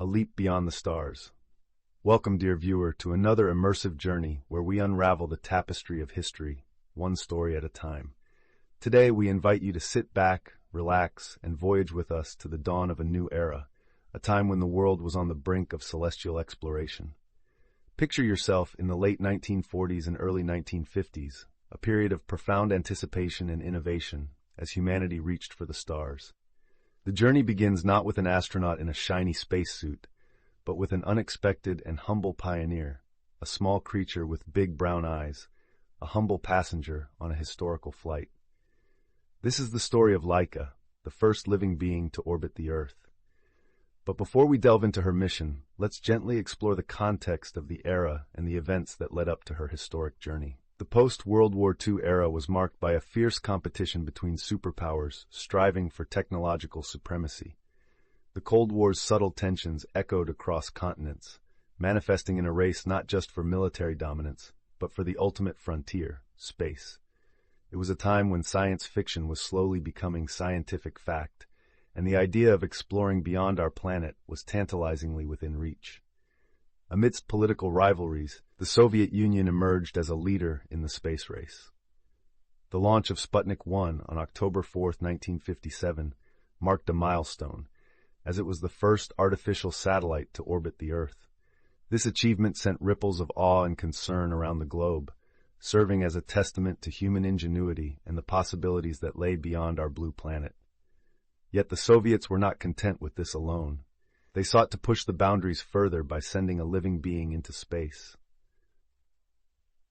a leap beyond the stars. Welcome, dear viewer, to another immersive journey where we unravel the tapestry of history, one story at a time. Today, we invite you to sit back, relax, and voyage with us to the dawn of a new era, a time when the world was on the brink of celestial exploration. Picture yourself in the late 1940s and early 1950s, a period of profound anticipation and innovation as humanity reached for the stars. The journey begins not with an astronaut in a shiny spacesuit, but with an unexpected and humble pioneer, a small creature with big brown eyes, a humble passenger on a historical flight. This is the story of Laika, the first living being to orbit the Earth. But before we delve into her mission, let's gently explore the context of the era and the events that led up to her historic journey. The post-World War II era was marked by a fierce competition between superpowers striving for technological supremacy. The Cold War's subtle tensions echoed across continents, manifesting in a race not just for military dominance, but for the ultimate frontier, space. It was a time when science fiction was slowly becoming scientific fact, and the idea of exploring beyond our planet was tantalizingly within reach. Amidst political rivalries, the Soviet Union emerged as a leader in the space race. The launch of Sputnik 1 on October 4, 1957, marked a milestone, as it was the first artificial satellite to orbit the Earth. This achievement sent ripples of awe and concern around the globe, serving as a testament to human ingenuity and the possibilities that lay beyond our blue planet. Yet the Soviets were not content with this alone. They sought to push the boundaries further by sending a living being into space.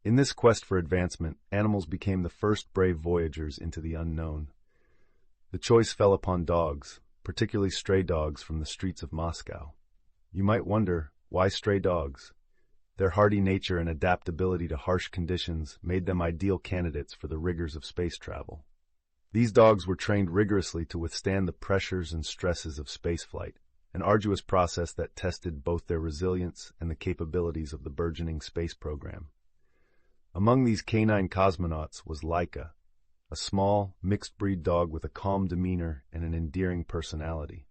In this quest for advancement, animals became the first brave voyagers into the unknown. The choice fell upon dogs, particularly stray dogs from the streets of Moscow. You might wonder, why stray dogs? Their hardy nature and adaptability to harsh conditions made them ideal candidates for the rigors of space travel. These dogs were trained rigorously to withstand the pressures and stresses of spaceflight, an arduous process that tested both their resilience and the capabilities of the burgeoning space program. Among these canine cosmonauts was Laika, a small, mixed-breed dog with a calm demeanor and an endearing personality.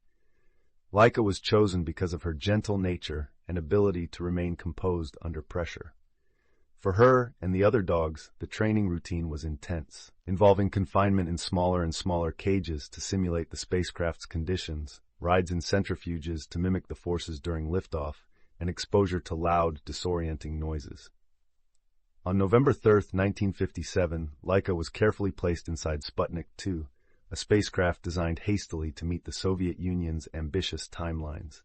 Laika was chosen because of her gentle nature and ability to remain composed under pressure. For her and the other dogs, the training routine was intense, involving confinement in smaller and smaller cages to simulate the spacecraft's conditions, rides in centrifuges to mimic the forces during liftoff, and exposure to loud, disorienting noises. On November 3, 1957, Laika was carefully placed inside Sputnik 2, a spacecraft designed hastily to meet the Soviet Union's ambitious timelines.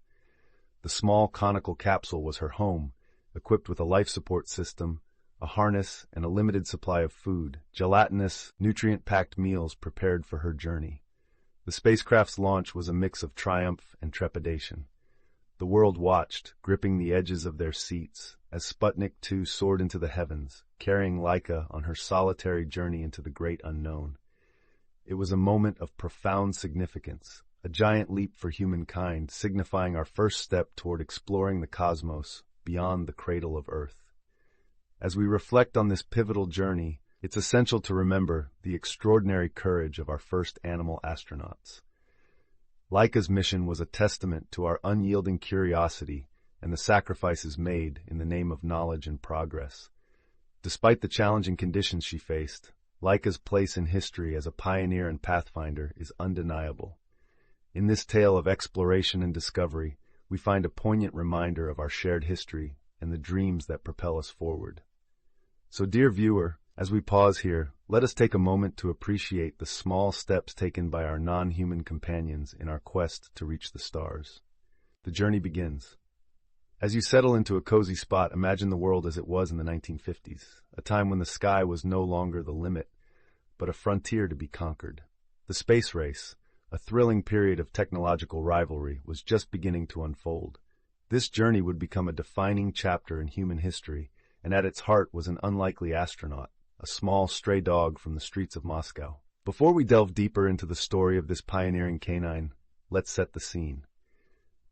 The small conical capsule was her home, equipped with a life support system, a harness, and a limited supply of food, gelatinous, nutrient-packed meals prepared for her journey. The spacecraft's launch was a mix of triumph and trepidation. The world watched, gripping the edges of their seats, as Sputnik 2 soared into the heavens, carrying Laika on her solitary journey into the great unknown. It was a moment of profound significance, a giant leap for humankind, signifying our first step toward exploring the cosmos beyond the cradle of Earth. As we reflect on this pivotal journey, it's essential to remember the extraordinary courage of our first animal astronauts. Laika's mission was a testament to our unyielding curiosity and the sacrifices made in the name of knowledge and progress. Despite the challenging conditions she faced, Laika's place in history as a pioneer and pathfinder is undeniable. In this tale of exploration and discovery, we find a poignant reminder of our shared history and the dreams that propel us forward. So, dear viewer, as we pause here, let us take a moment to appreciate the small steps taken by our non-human companions in our quest to reach the stars. The journey begins. As you settle into a cozy spot, imagine the world as it was in the 1950s, a time when the sky was no longer the limit, but a frontier to be conquered. The space race, a thrilling period of technological rivalry, was just beginning to unfold. This journey would become a defining chapter in human history, and at its heart was an unlikely astronaut, a small stray dog from the streets of Moscow. Before we delve deeper into the story of this pioneering canine, let's set the scene.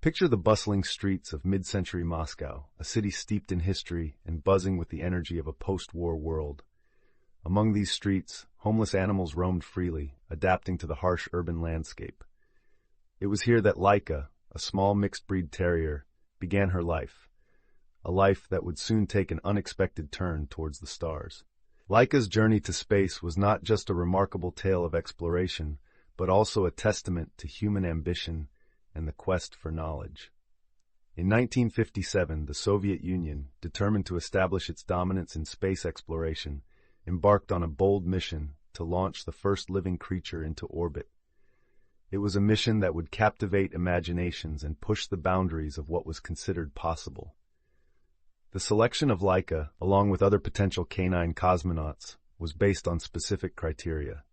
Picture the bustling streets of mid-century Moscow, a city steeped in history and buzzing with the energy of a post-war world. Among these streets, homeless animals roamed freely, adapting to the harsh urban landscape. It was here that Laika, a small mixed-breed terrier, began her life, a life that would soon take an unexpected turn towards the stars. Laika's journey to space was not just a remarkable tale of exploration, but also a testament to human ambition and the quest for knowledge. In 1957, the Soviet Union, determined to establish its dominance in space exploration, embarked on a bold mission to launch the first living creature into orbit. It was a mission that would captivate imaginations and push the boundaries of what was considered possible. The selection of Laika, along with other potential canine cosmonauts, was based on specific criteria.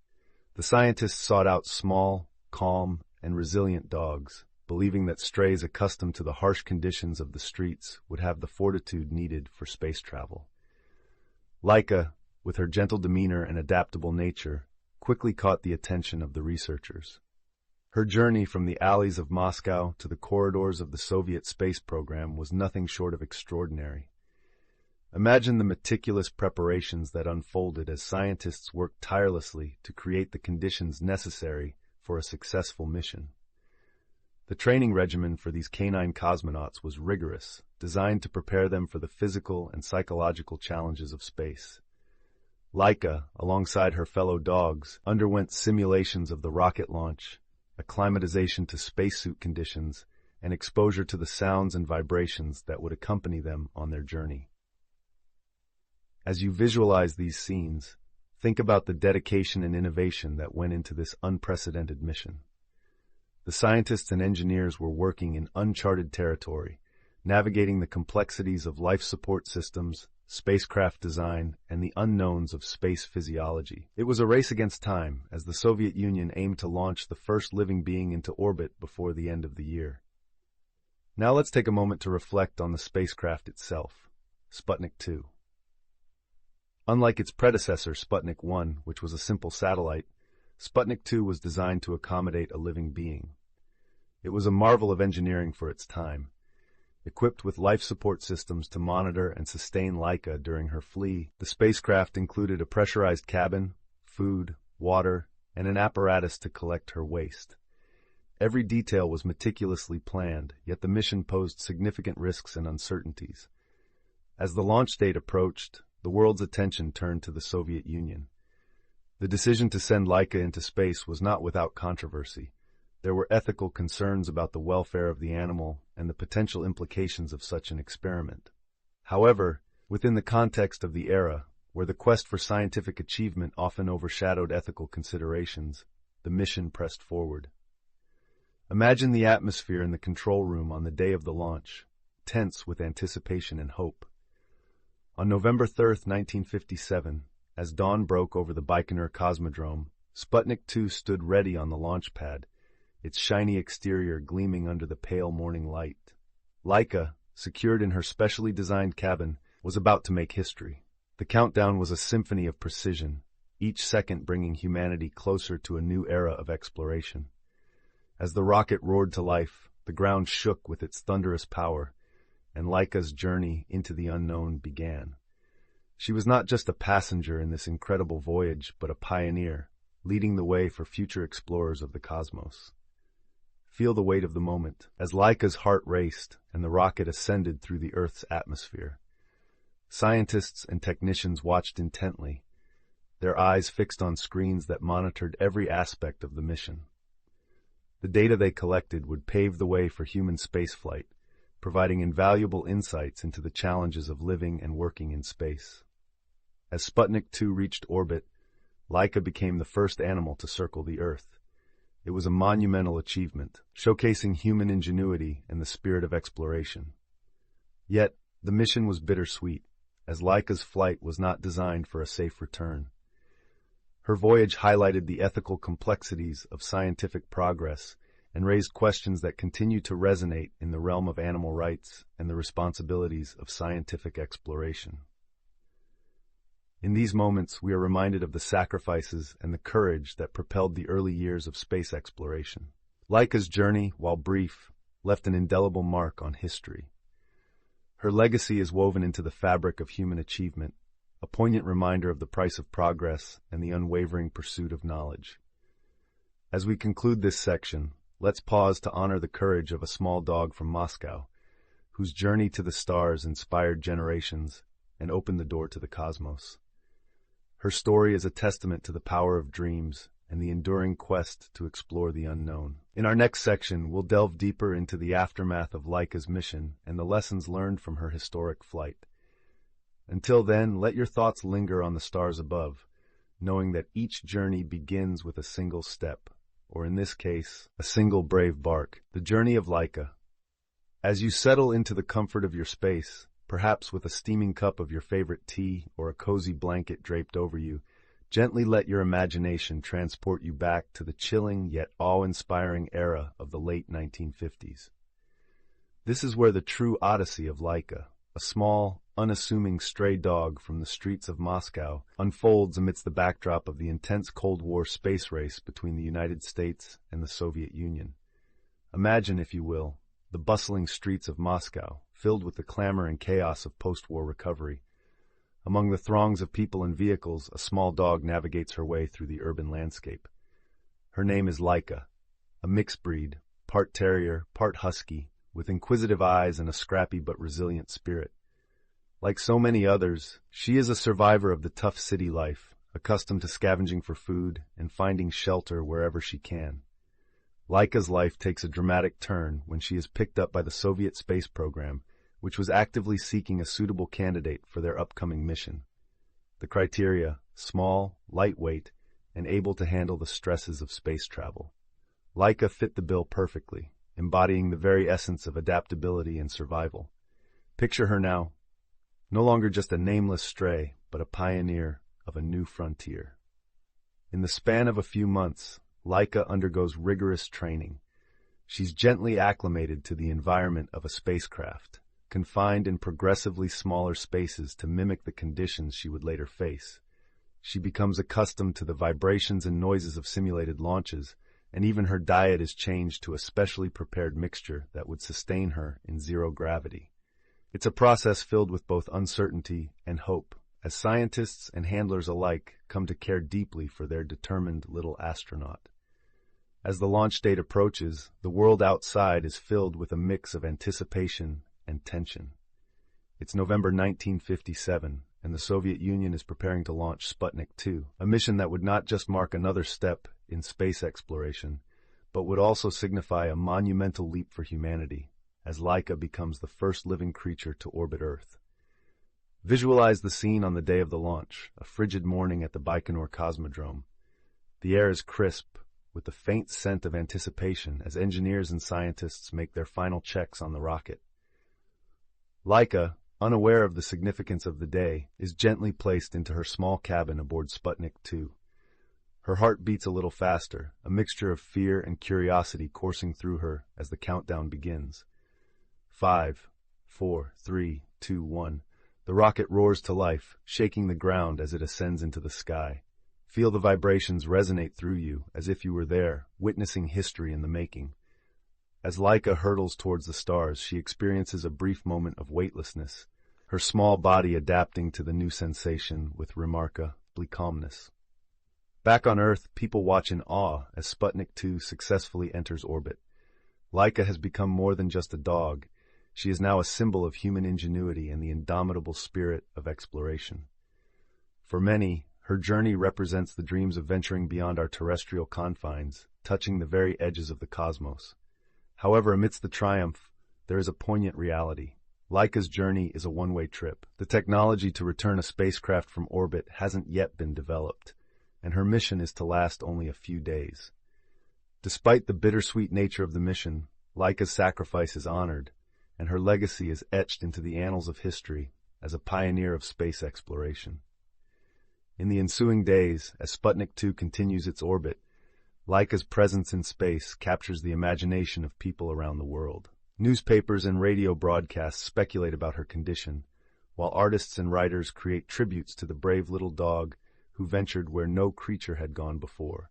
The scientists sought out small, calm, and resilient dogs, believing that strays accustomed to the harsh conditions of the streets would have the fortitude needed for space travel. Laika, with her gentle demeanor and adaptable nature, quickly caught the attention of the researchers. Her journey from the alleys of Moscow to the corridors of the Soviet space program was nothing short of extraordinary. Imagine the meticulous preparations that unfolded as scientists worked tirelessly to create the conditions necessary for a successful mission. The training regimen for these canine cosmonauts was rigorous, designed to prepare them for the physical and psychological challenges of space. Laika, alongside her fellow dogs, underwent simulations of the rocket launch, acclimatization to spacesuit conditions, and exposure to the sounds and vibrations that would accompany them on their journey. As you visualize these scenes, think about the dedication and innovation that went into this unprecedented mission. The scientists and engineers were working in uncharted territory, navigating the complexities of life support systems, spacecraft design, and the unknowns of space physiology. It was a race against time, as the Soviet Union aimed to launch the first living being into orbit before the end of the year. Now let's take a moment to reflect on the spacecraft itself, Sputnik 2. Unlike its predecessor, Sputnik 1, which was a simple satellite, Sputnik 2 was designed to accommodate a living being. It was a marvel of engineering for its time. Equipped with life support systems to monitor and sustain Laika during her flee, the spacecraft included a pressurized cabin, food, water, and an apparatus to collect her waste. Every detail was meticulously planned, yet the mission posed significant risks and uncertainties. As the launch date approached, the world's attention turned to the Soviet Union. The decision to send Laika into space was not without controversy. There were ethical concerns about the welfare of the animal and the potential implications of such an experiment. However, within the context of the era, where the quest for scientific achievement often overshadowed ethical considerations, the mission pressed forward. Imagine the atmosphere in the control room on the day of the launch, tense with anticipation and hope. On November 3, 1957, as dawn broke over the Baikonur Cosmodrome, Sputnik 2 stood ready on the launch pad, its shiny exterior gleaming under the pale morning light. Laika, secured in her specially designed cabin, was about to make history. The countdown was a symphony of precision, each second bringing humanity closer to a new era of exploration. As the rocket roared to life, the ground shook with its thunderous power, and Laika's journey into the unknown began. She was not just a passenger in this incredible voyage, but a pioneer, leading the way for future explorers of the cosmos. Feel the weight of the moment, as Laika's heart raced and the rocket ascended through the Earth's atmosphere. Scientists and technicians watched intently, their eyes fixed on screens that monitored every aspect of the mission. The data they collected would pave the way for human spaceflight, providing invaluable insights into the challenges of living and working in space. As Sputnik 2 reached orbit, Laika became the first animal to circle the Earth. It was a monumental achievement, showcasing human ingenuity and the spirit of exploration. Yet, the mission was bittersweet, as Laika's flight was not designed for a safe return. Her voyage highlighted the ethical complexities of scientific progress and raised questions that continue to resonate in the realm of animal rights and the responsibilities of scientific exploration. In these moments, we are reminded of the sacrifices and the courage that propelled the early years of space exploration. Laika's journey, while brief, left an indelible mark on history. Her legacy is woven into the fabric of human achievement, a poignant reminder of the price of progress and the unwavering pursuit of knowledge. As we conclude this section, let's pause to honor the courage of a small dog from Moscow, whose journey to the stars inspired generations and opened the door to the cosmos. Her story is a testament to the power of dreams and the enduring quest to explore the unknown. In our next section, we'll delve deeper into the aftermath of Laika's mission and the lessons learned from her historic flight. Until then, let your thoughts linger on the stars above, knowing that each journey begins with a single step, or in this case, a single brave bark, the journey of Laika. As you settle into the comfort of your space, perhaps with a steaming cup of your favorite tea or a cozy blanket draped over you, gently let your imagination transport you back to the chilling yet awe-inspiring era of the late 1950s. This is where the true odyssey of Laika, a small, unassuming stray dog from the streets of Moscow, unfolds amidst the backdrop of the intense Cold War space race between the United States and the Soviet Union. Imagine, if you will, the bustling streets of Moscow, filled with the clamor and chaos of post-war recovery. Among the throngs of people and vehicles, a small dog navigates her way through the urban landscape. Her name is Laika, a mixed breed, part terrier, part husky, with inquisitive eyes and a scrappy but resilient spirit. Like so many others, she is a survivor of the tough city life, accustomed to scavenging for food and finding shelter wherever she can. Laika's life takes a dramatic turn when she is picked up by the Soviet space program, which was actively seeking a suitable candidate for their upcoming mission. The criteria: small, lightweight, and able to handle the stresses of space travel. Laika fit the bill perfectly, embodying the very essence of adaptability and survival. Picture her now, no longer just a nameless stray, but a pioneer of a new frontier. In the span of a few months, Laika undergoes rigorous training. She's gently acclimated to the environment of a spacecraft, confined in progressively smaller spaces to mimic the conditions she would later face. She becomes accustomed to the vibrations and noises of simulated launches, and even her diet is changed to a specially prepared mixture that would sustain her in zero gravity. It's a process filled with both uncertainty and hope, as scientists and handlers alike come to care deeply for their determined little astronaut. As the launch date approaches, the world outside is filled with a mix of anticipation and tension. It's November 1957, and the Soviet Union is preparing to launch Sputnik 2, a mission that would not just mark another step in space exploration, but would also signify a monumental leap for humanity, as Laika becomes the first living creature to orbit Earth. Visualize the scene on the day of the launch, a frigid morning at the Baikonur Cosmodrome. The air is crisp, with the faint scent of anticipation as engineers and scientists make their final checks on the rocket. Laika, unaware of the significance of the day, is gently placed into her small cabin aboard Sputnik 2. Her heart beats a little faster, a mixture of fear and curiosity coursing through her as the countdown begins. 5, 4, 3, 2, 1. The rocket roars to life, shaking the ground as it ascends into the sky. Feel the vibrations resonate through you, as if you were there, witnessing history in the making. As Laika hurtles towards the stars, she experiences a brief moment of weightlessness, her small body adapting to the new sensation with remarkable calmness. Back on Earth, people watch in awe as Sputnik 2 successfully enters orbit. Laika has become more than just a dog. She is now a symbol of human ingenuity and the indomitable spirit of exploration. For many, her journey represents the dreams of venturing beyond our terrestrial confines, touching the very edges of the cosmos. However, amidst the triumph, there is a poignant reality. Laika's journey is a one-way trip. The technology to return a spacecraft from orbit hasn't yet been developed, and her mission is to last only a few days. Despite the bittersweet nature of the mission, Laika's sacrifice is honored, and her legacy is etched into the annals of history as a pioneer of space exploration. In the ensuing days, as Sputnik 2 continues its orbit, Laika's presence in space captures the imagination of people around the world. Newspapers and radio broadcasts speculate about her condition, while artists and writers create tributes to the brave little dog who ventured where no creature had gone before.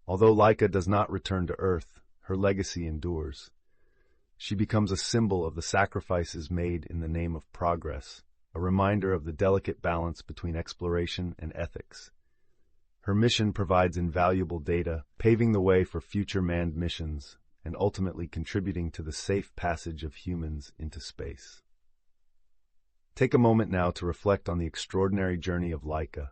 Although Laika does not return to Earth, her legacy endures. She becomes a symbol of the sacrifices made in the name of progress, a reminder of the delicate balance between exploration and ethics. Her mission provides invaluable data, paving the way for future manned missions and ultimately contributing to the safe passage of humans into space. Take a moment now to reflect on the extraordinary journey of Laika.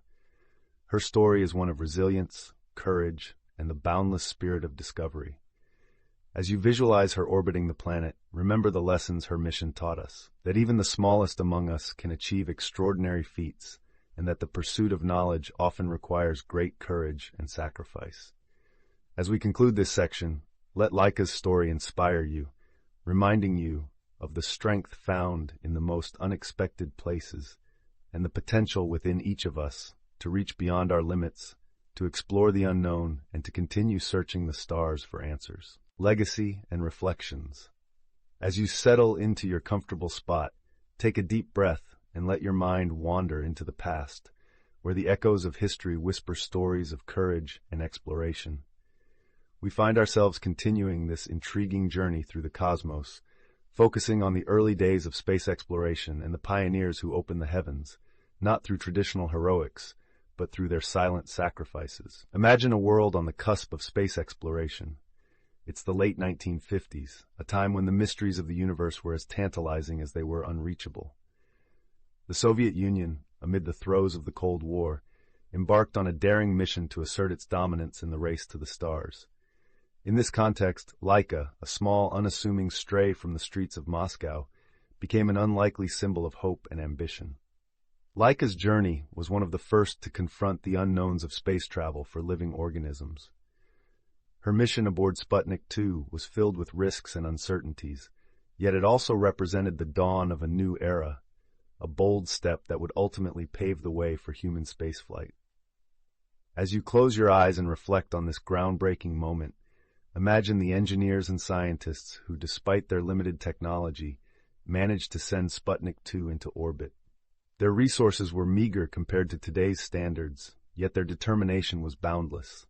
Her story is one of resilience, courage, and the boundless spirit of discovery. As you visualize her orbiting the planet, remember the lessons her mission taught us, that even the smallest among us can achieve extraordinary feats, and that the pursuit of knowledge often requires great courage and sacrifice. As we conclude this section, let Laika's story inspire you, reminding you of the strength found in the most unexpected places and the potential within each of us to reach beyond our limits, to explore the unknown, and to continue searching the stars for answers. Legacy and reflections. As you settle into your comfortable spot, take a deep breath and let your mind wander into the past, where the echoes of history whisper stories of courage and exploration. We find ourselves continuing this intriguing journey through the cosmos, focusing on the early days of space exploration and the pioneers who opened the heavens, not through traditional heroics, but through their silent sacrifices. Imagine a world on the cusp of space exploration. It's the late 1950s, a time when the mysteries of the universe were as tantalizing as they were unreachable. The Soviet Union, amid the throes of the Cold War, embarked on a daring mission to assert its dominance in the race to the stars. In this context, Laika, a small, unassuming stray from the streets of Moscow, became an unlikely symbol of hope and ambition. Laika's journey was one of the first to confront the unknowns of space travel for living organisms. Her mission aboard Sputnik 2 was filled with risks and uncertainties, yet it also represented the dawn of a new era, a bold step that would ultimately pave the way for human spaceflight. As you close your eyes and reflect on this groundbreaking moment, imagine the engineers and scientists who, despite their limited technology, managed to send Sputnik 2 into orbit. Their resources were meager compared to today's standards, yet their determination was boundless.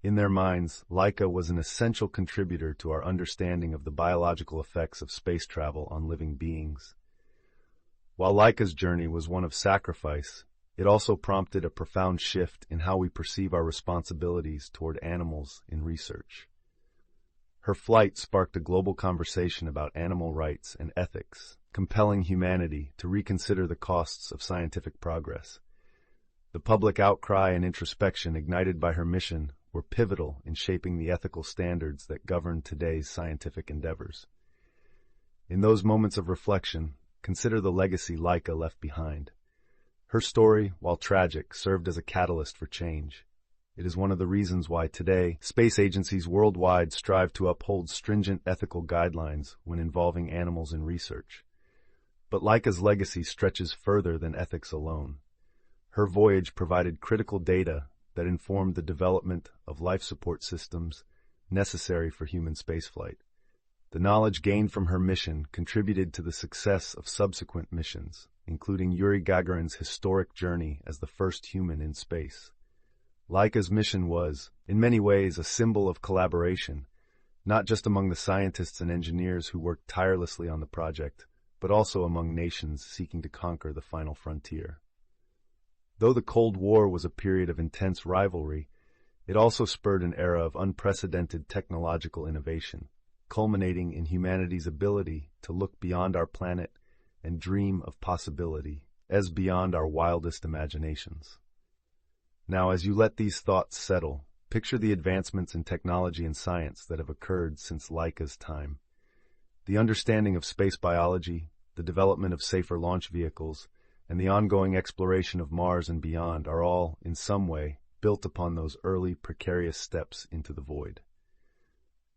In their minds, Laika was an essential contributor to our understanding of the biological effects of space travel on living beings. While Laika's journey was one of sacrifice, it also prompted a profound shift in how we perceive our responsibilities toward animals in research. Her flight sparked a global conversation about animal rights and ethics, compelling humanity to reconsider the costs of scientific progress. The public outcry and introspection ignited by her mission were pivotal in shaping the ethical standards that govern today's scientific endeavors. In those moments of reflection, consider the legacy Laika left behind. Her story, while tragic, served as a catalyst for change. It is one of the reasons why today, space agencies worldwide strive to uphold stringent ethical guidelines when involving animals in research. But Laika's legacy stretches further than ethics alone. Her voyage provided critical data that informed the development of life support systems necessary for human spaceflight. The knowledge gained from her mission contributed to the success of subsequent missions, including Yuri Gagarin's historic journey as the first human in space. Laika's mission was, in many ways, a symbol of collaboration, not just among the scientists and engineers who worked tirelessly on the project, but also among nations seeking to conquer the final frontier. Though the Cold War was a period of intense rivalry, it also spurred an era of unprecedented technological innovation, culminating in humanity's ability to look beyond our planet and dream of possibility as beyond our wildest imaginations. Now, as you let these thoughts settle, picture the advancements in technology and science that have occurred since Laika's time. The understanding of space biology, the development of safer launch vehicles, and the ongoing exploration of Mars and beyond are all, in some way, built upon those early precarious steps into the void.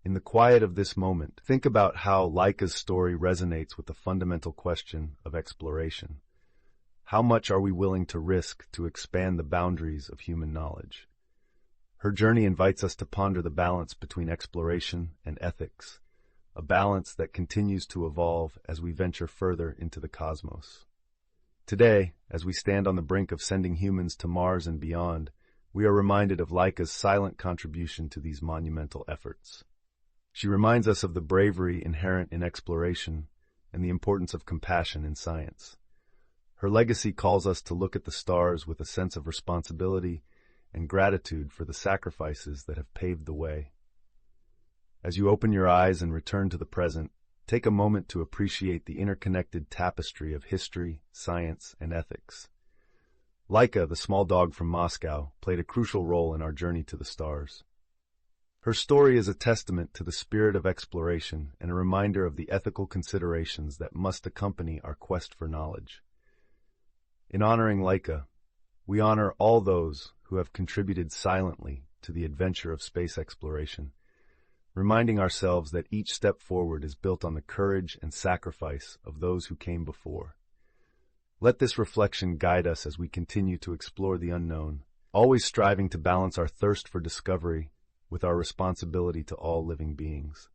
In the quiet of this moment, think about how Laika's story resonates with the fundamental question of exploration. How much are we willing to risk to expand the boundaries of human knowledge? Her journey invites us to ponder the balance between exploration and ethics, a balance that continues to evolve as we venture further into the cosmos. Today, as we stand on the brink of sending humans to Mars and beyond, we are reminded of Laika's silent contribution to these monumental efforts. She reminds us of the bravery inherent in exploration and the importance of compassion in science. Her legacy calls us to look at the stars with a sense of responsibility and gratitude for the sacrifices that have paved the way. As you open your eyes and return to the present, take a moment to appreciate the interconnected tapestry of history, science, and ethics. Laika, the small dog from Moscow, played a crucial role in our journey to the stars. Her story is a testament to the spirit of exploration and a reminder of the ethical considerations that must accompany our quest for knowledge. In honoring Laika, we honor all those who have contributed silently to the adventure of space exploration, reminding ourselves that each step forward is built on the courage and sacrifice of those who came before. Let this reflection guide us as we continue to explore the unknown, always striving to balance our thirst for discovery with our responsibility to all living beings.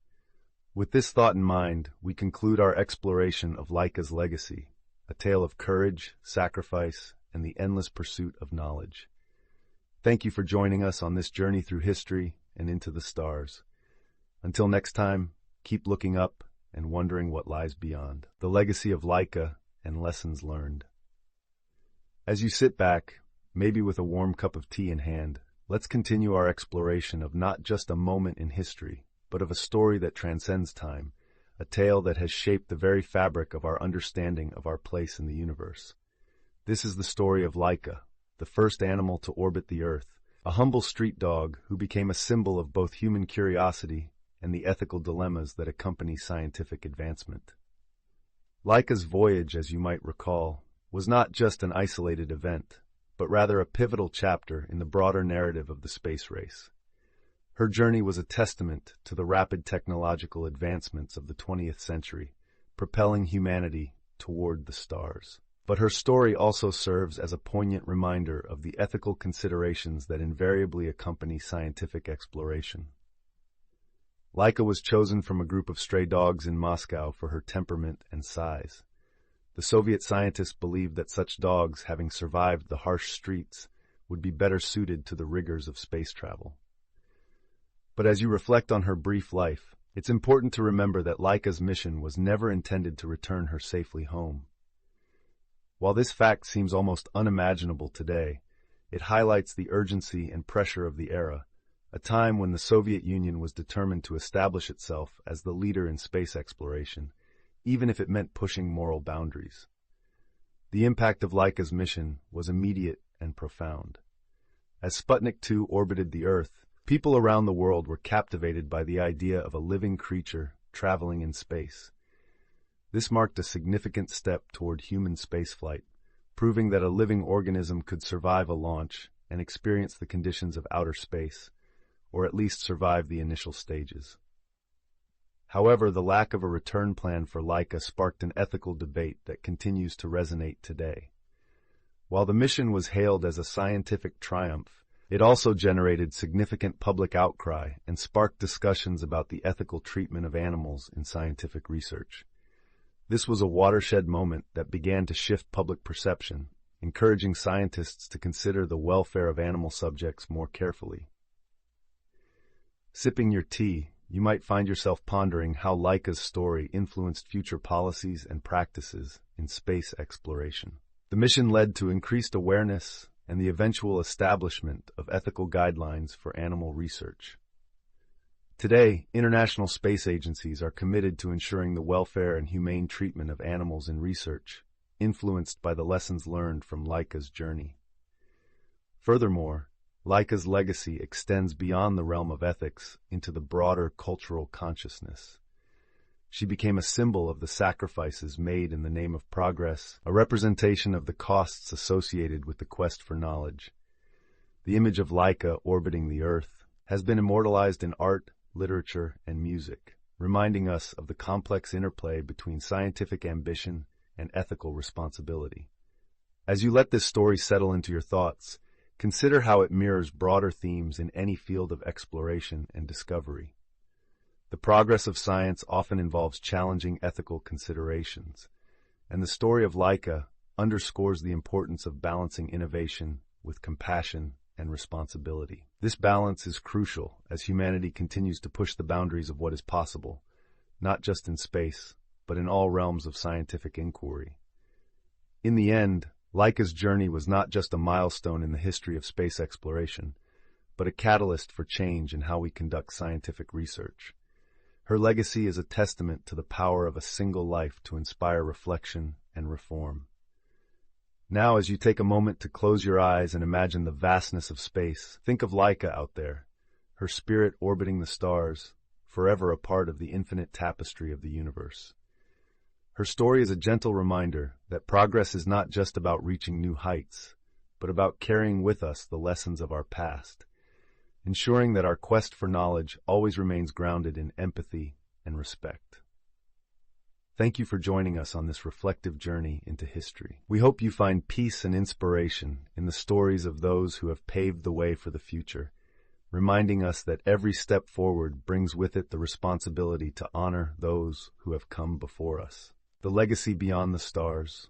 With this thought in mind, we conclude our exploration of Laika's legacy, a tale of courage, sacrifice, and the endless pursuit of knowledge. Thank you for joining us on this journey through history and into the stars. Until next time, keep looking up and wondering what lies beyond. The legacy of Laika and lessons learned. As you sit back, maybe with a warm cup of tea in hand, let's continue our exploration of not just a moment in history, but of a story that transcends time, a tale that has shaped the very fabric of our understanding of our place in the universe. This is the story of Laika, the first animal to orbit the Earth, a humble street dog who became a symbol of both human curiosity and the ethical dilemmas that accompany scientific advancement. Laika's voyage, as you might recall, was not just an isolated event, but rather a pivotal chapter in the broader narrative of the space race. Her journey was a testament to the rapid technological advancements of the 20th century, propelling humanity toward the stars. But her story also serves as a poignant reminder of the ethical considerations that invariably accompany scientific exploration. Laika was chosen from a group of stray dogs in Moscow for her temperament and size. The Soviet scientists believed that such dogs, having survived the harsh streets, would be better suited to the rigors of space travel. But as you reflect on her brief life, it's important to remember that Laika's mission was never intended to return her safely home. While this fact seems almost unimaginable today, it highlights the urgency and pressure of the era, a time when the Soviet Union was determined to establish itself as the leader in space exploration, even if it meant pushing moral boundaries. The impact of Laika's mission was immediate and profound. As Sputnik 2 orbited the Earth, people around the world were captivated by the idea of a living creature traveling in space. This marked a significant step toward human spaceflight, proving that a living organism could survive a launch and experience the conditions of outer space, or at least survive the initial stages. However, the lack of a return plan for Laika sparked an ethical debate that continues to resonate today. While the mission was hailed as a scientific triumph, it also generated significant public outcry and sparked discussions about the ethical treatment of animals in scientific research. This was a watershed moment that began to shift public perception, encouraging scientists to consider the welfare of animal subjects more carefully. Sipping your tea, you might find yourself pondering how Laika's story influenced future policies and practices in space exploration. The mission led to increased awareness and the eventual establishment of ethical guidelines for animal research. Today, international space agencies are committed to ensuring the welfare and humane treatment of animals in research, influenced by the lessons learned from Laika's journey. Furthermore, Laika's legacy extends beyond the realm of ethics into the broader cultural consciousness. She became a symbol of the sacrifices made in the name of progress, a representation of the costs associated with the quest for knowledge. The image of Laika orbiting the Earth has been immortalized in art, literature, and music, reminding us of the complex interplay between scientific ambition and ethical responsibility. As you let this story settle into your thoughts, consider how it mirrors broader themes in any field of exploration and discovery. The progress of science often involves challenging ethical considerations, and the story of Laika underscores the importance of balancing innovation with compassion and responsibility. This balance is crucial as humanity continues to push the boundaries of what is possible, not just in space, but in all realms of scientific inquiry. In the end, Laika's journey was not just a milestone in the history of space exploration, but a catalyst for change in how we conduct scientific research. Her legacy is a testament to the power of a single life to inspire reflection and reform. Now, as you take a moment to close your eyes and imagine the vastness of space, think of Laika out there, her spirit orbiting the stars, forever a part of the infinite tapestry of the universe. Her story is a gentle reminder that progress is not just about reaching new heights, but about carrying with us the lessons of our past, ensuring that our quest for knowledge always remains grounded in empathy and respect. Thank you for joining us on this reflective journey into history. We hope you find peace and inspiration in the stories of those who have paved the way for the future, reminding us that every step forward brings with it the responsibility to honor those who have come before us. The legacy beyond the stars.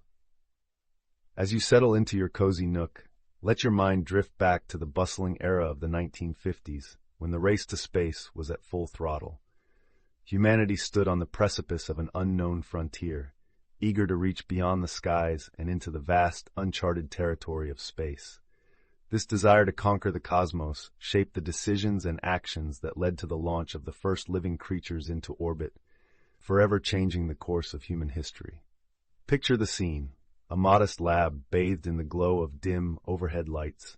As you settle into your cozy nook, let your mind drift back to the bustling era of the 1950s, when the race to space was at full throttle. Humanity stood on the precipice of an unknown frontier, eager to reach beyond the skies and into the vast, uncharted territory of space. This desire to conquer the cosmos shaped the decisions and actions that led to the launch of the first living creatures into orbit, forever changing the course of human history. Picture the scene, a modest lab bathed in the glow of dim overhead lights.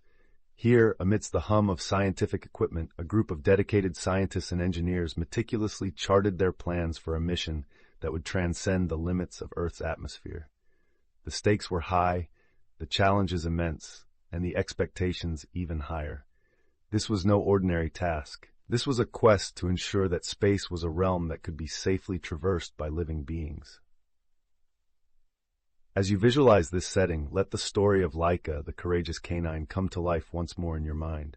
Here, amidst the hum of scientific equipment, a group of dedicated scientists and engineers meticulously charted their plans for a mission that would transcend the limits of Earth's atmosphere. The stakes were high, the challenges immense, and the expectations even higher. This was no ordinary task. This was a quest to ensure that space was a realm that could be safely traversed by living beings. As you visualize this setting, let the story of Laika, the courageous canine, come to life once more in your mind.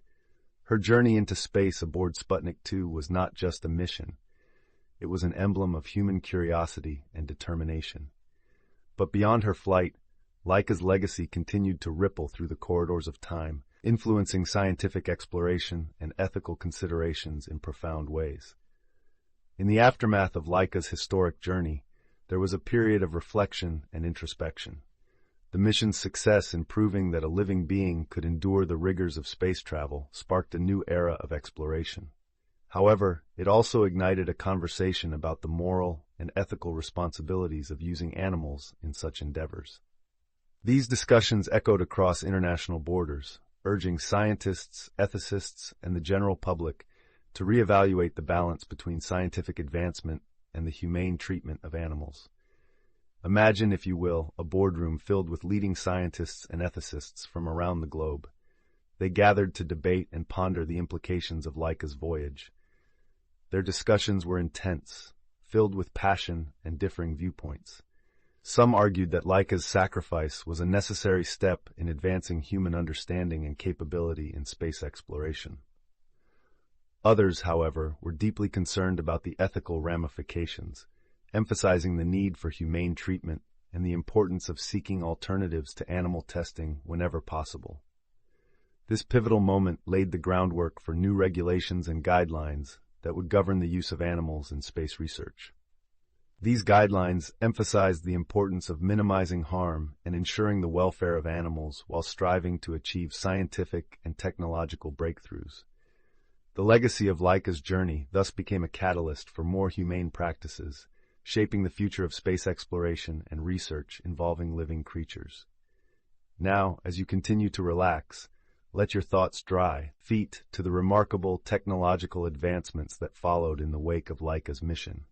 Her journey into space aboard Sputnik 2 was not just a mission. It was an emblem of human curiosity and determination. But beyond her flight, Laika's legacy continued to ripple through the corridors of time, influencing scientific exploration and ethical considerations in profound ways. In the aftermath of Laika's historic journey, there was a period of reflection and introspection. The mission's success in proving that a living being could endure the rigors of space travel sparked a new era of exploration. However, it also ignited a conversation about the moral and ethical responsibilities of using animals in such endeavors. These discussions echoed across international borders, urging scientists, ethicists, and the general public to reevaluate the balance between scientific advancement and the humane treatment of animals. Imagine, if you will, a boardroom filled with leading scientists and ethicists from around the globe. They gathered to debate and ponder the implications of Laika's voyage. Their discussions were intense, filled with passion and differing viewpoints. Some argued that Laika's sacrifice was a necessary step in advancing human understanding and capability in space exploration. Others, however, were deeply concerned about the ethical ramifications, emphasizing the need for humane treatment and the importance of seeking alternatives to animal testing whenever possible. This pivotal moment laid the groundwork for new regulations and guidelines that would govern the use of animals in space research. These guidelines emphasized the importance of minimizing harm and ensuring the welfare of animals while striving to achieve scientific and technological breakthroughs. The legacy of Laika's journey thus became a catalyst for more humane practices, shaping the future of space exploration and research involving living creatures. Now, as you continue to relax, let your thoughts dry, feet to the remarkable technological advancements that followed in the wake of Laika's mission.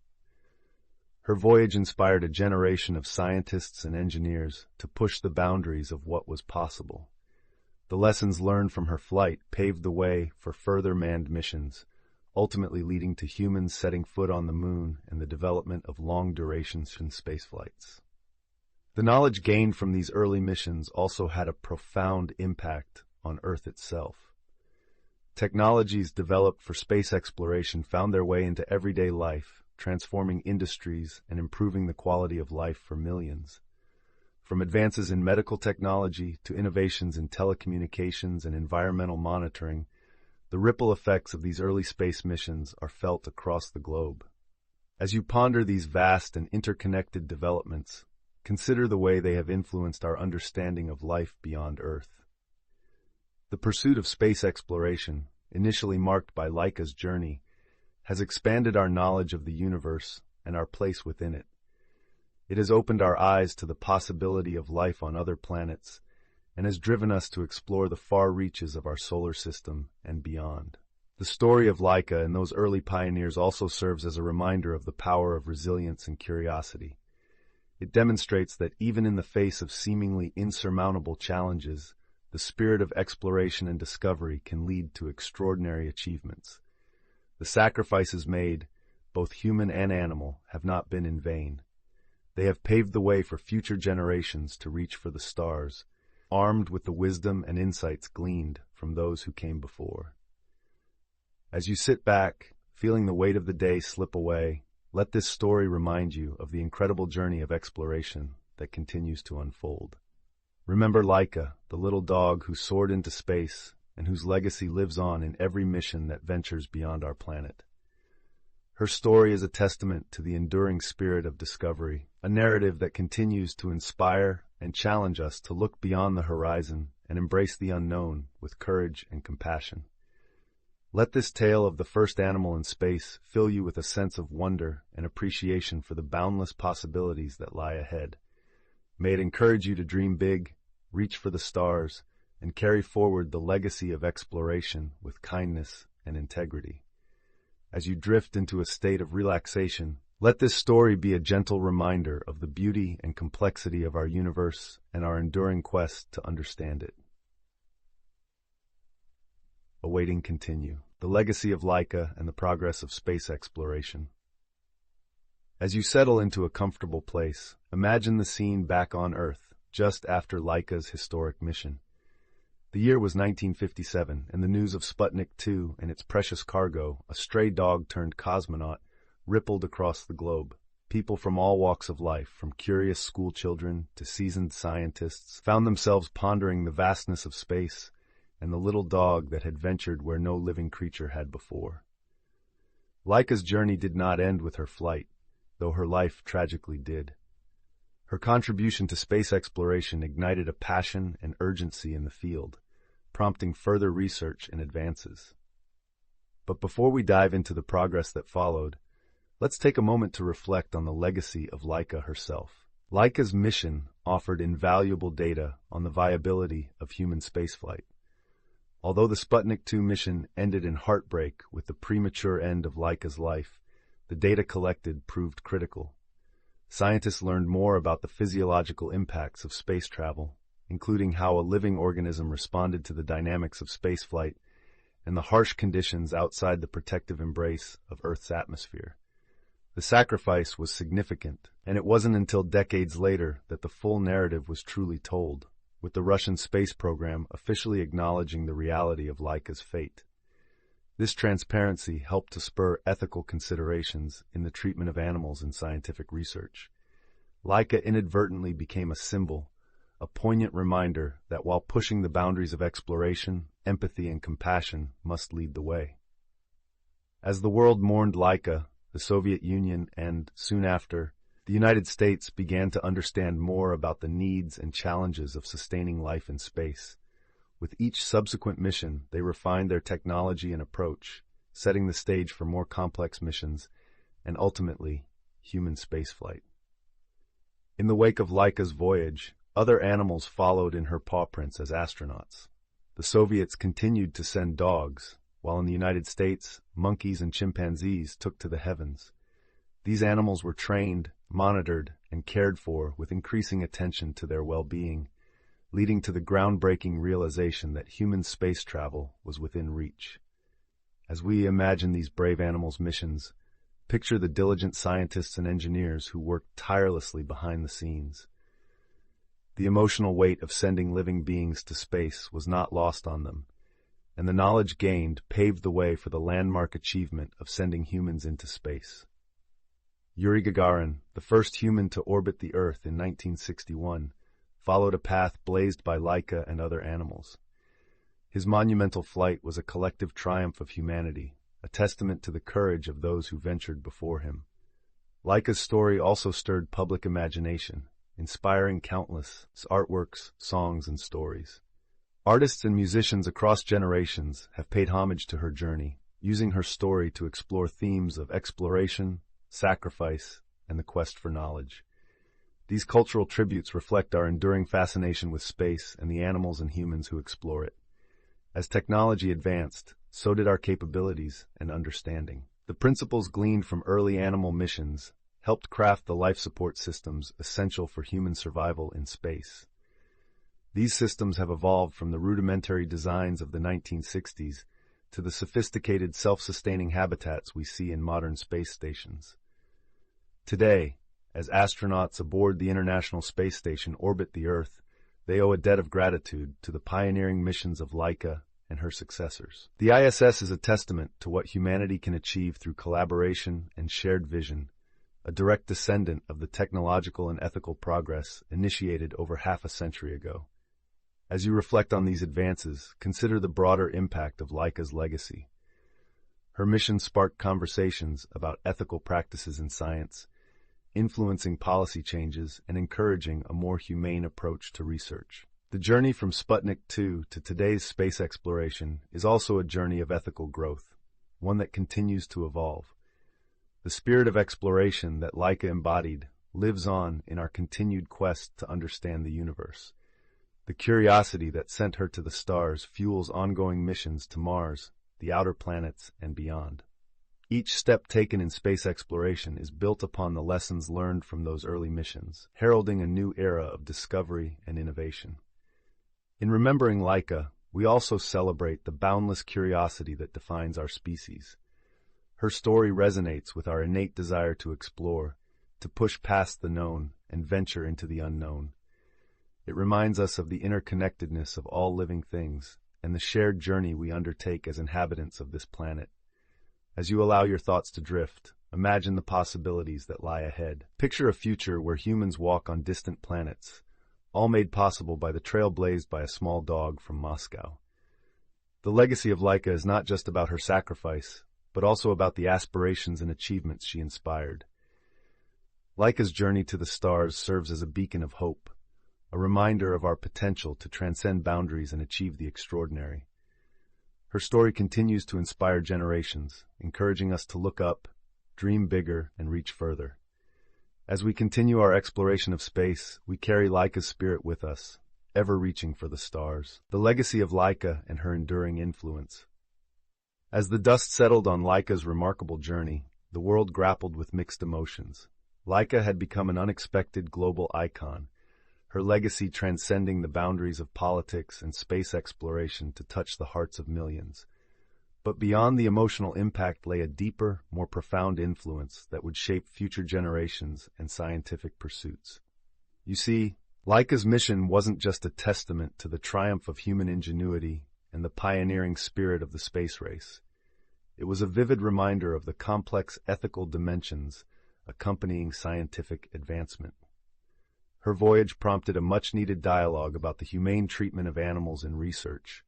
Her voyage inspired a generation of scientists and engineers to push the boundaries of what was possible. The lessons learned from her flight paved the way for further manned missions, ultimately leading to humans setting foot on the moon and the development of long-duration space flights. The knowledge gained from these early missions also had a profound impact on Earth itself. Technologies developed for space exploration found their way into everyday life, transforming industries and improving the quality of life for millions. From advances in medical technology to innovations in telecommunications and environmental monitoring, the ripple effects of these early space missions are felt across the globe. As you ponder these vast and interconnected developments, consider the way they have influenced our understanding of life beyond Earth. The pursuit of space exploration, initially marked by Laika's journey, has expanded our knowledge of the universe and our place within it. It has opened our eyes to the possibility of life on other planets and has driven us to explore the far reaches of our solar system and beyond. The story of Laika and those early pioneers also serves as a reminder of the power of resilience and curiosity. It demonstrates that even in the face of seemingly insurmountable challenges, the spirit of exploration and discovery can lead to extraordinary achievements. The sacrifices made, both human and animal, have not been in vain. They have paved the way for future generations to reach for the stars, armed with the wisdom and insights gleaned from those who came before. As you sit back, feeling the weight of the day slip away, let this story remind you of the incredible journey of exploration that continues to unfold. Remember Laika, the little dog who soared into space and whose legacy lives on in every mission that ventures beyond our planet. Her story is a testament to the enduring spirit of discovery, a narrative that continues to inspire and challenge us to look beyond the horizon and embrace the unknown with courage and compassion. Let this tale of the first animal in space fill you with a sense of wonder and appreciation for the boundless possibilities that lie ahead. May it encourage you to dream big, reach for the stars, and carry forward the legacy of exploration with kindness and integrity. As you drift into a state of relaxation, let this story be a gentle reminder of the beauty and complexity of our universe and our enduring quest to understand it. Awaiting continue. The legacy of Laika and the progress of space exploration. As you settle into a comfortable place, imagine the scene back on Earth, just after Laika's historic mission. The year was 1957, and the news of Sputnik 2 and its precious cargo, a stray dog turned cosmonaut, rippled across the globe. People from all walks of life, from curious school children to seasoned scientists, found themselves pondering the vastness of space and the little dog that had ventured where no living creature had before. Laika's journey did not end with her flight, though her life tragically did. Her contribution to space exploration ignited a passion and urgency in the field, prompting further research and advances. But before we dive into the progress that followed, let's take a moment to reflect on the legacy of Laika herself. Laika's mission offered invaluable data on the viability of human spaceflight. Although the Sputnik 2 mission ended in heartbreak with the premature end of Laika's life, the data collected proved critical. Scientists learned more about the physiological impacts of space travel, including how a living organism responded to the dynamics of spaceflight and the harsh conditions outside the protective embrace of Earth's atmosphere. The sacrifice was significant, and it wasn't until decades later that the full narrative was truly told, with the Russian space program officially acknowledging the reality of Laika's fate. This transparency helped to spur ethical considerations in the treatment of animals in scientific research. Laika inadvertently became a symbol, a poignant reminder that while pushing the boundaries of exploration, empathy and compassion must lead the way. As the world mourned Laika, the Soviet Union, and, soon after, the United States began to understand more about the needs and challenges of sustaining life in space. With each subsequent mission, they refined their technology and approach, setting the stage for more complex missions and, ultimately, human spaceflight. In the wake of Laika's voyage, other animals followed in her paw prints as astronauts. The Soviets continued to send dogs, while in the United States, monkeys and chimpanzees took to the heavens. These animals were trained, monitored, and cared for with increasing attention to their well-being, leading to the groundbreaking realization that human space travel was within reach. As we imagine these brave animals' missions, picture the diligent scientists and engineers who worked tirelessly behind the scenes. The emotional weight of sending living beings to space was not lost on them, and the knowledge gained paved the way for the landmark achievement of sending humans into space. Yuri Gagarin, the first human to orbit the Earth in 1961, followed a path blazed by Laika and other animals. His monumental flight was a collective triumph of humanity, a testament to the courage of those who ventured before him. Laika's story also stirred public imagination. inspiring countless artworks, songs, and stories. Artists and musicians across generations have paid homage to her journey, using her story to explore themes of exploration, sacrifice, and the quest for knowledge. These cultural tributes reflect our enduring fascination with space and the animals and humans who explore it. As technology advanced, so did our capabilities and understanding. The principles gleaned from early animal missions helped craft the life support systems essential for human survival in space. These systems have evolved from the rudimentary designs of the 1960s to the sophisticated self-sustaining habitats we see in modern space stations. Today, as astronauts aboard the International Space Station orbit the Earth, they owe a debt of gratitude to the pioneering missions of Laika and her successors. The ISS is a testament to what humanity can achieve through collaboration and shared vision, a direct descendant of the technological and ethical progress initiated over half a century ago. As you reflect on these advances, consider the broader impact of Laika's legacy. Her mission sparked conversations about ethical practices in science, influencing policy changes and encouraging a more humane approach to research. The journey from Sputnik 2 to today's space exploration is also a journey of ethical growth, one that continues to evolve. The spirit of exploration that Laika embodied lives on in our continued quest to understand the universe. The curiosity that sent her to the stars fuels ongoing missions to Mars, the outer planets, and beyond. Each step taken in space exploration is built upon the lessons learned from those early missions, heralding a new era of discovery and innovation. In remembering Laika, we also celebrate the boundless curiosity that defines our species. Her story resonates with our innate desire to explore, to push past the known and venture into the unknown. It reminds us of the interconnectedness of all living things and the shared journey we undertake as inhabitants of this planet. As you allow your thoughts to drift, imagine the possibilities that lie ahead. Picture a future where humans walk on distant planets, all made possible by the trail blazed by a small dog from Moscow. The legacy of Laika is not just about her sacrifice, but also about the aspirations and achievements she inspired. Laika's journey to the stars serves as a beacon of hope, a reminder of our potential to transcend boundaries and achieve the extraordinary. Her story continues to inspire generations, encouraging us to look up, dream bigger, and reach further. As we continue our exploration of space, we carry Laika's spirit with us, ever reaching for the stars. The legacy of Laika and her enduring influence. As the dust settled on Laika's remarkable journey, the world grappled with mixed emotions. Laika had become an unexpected global icon, her legacy transcending the boundaries of politics and space exploration to touch the hearts of millions. But beyond the emotional impact lay a deeper, more profound influence that would shape future generations and scientific pursuits. You see, Laika's mission wasn't just a testament to the triumph of human ingenuity and the pioneering spirit of the space race. It was a vivid reminder of the complex ethical dimensions accompanying scientific advancement. Her voyage prompted a much-needed dialogue about the humane treatment of animals in research,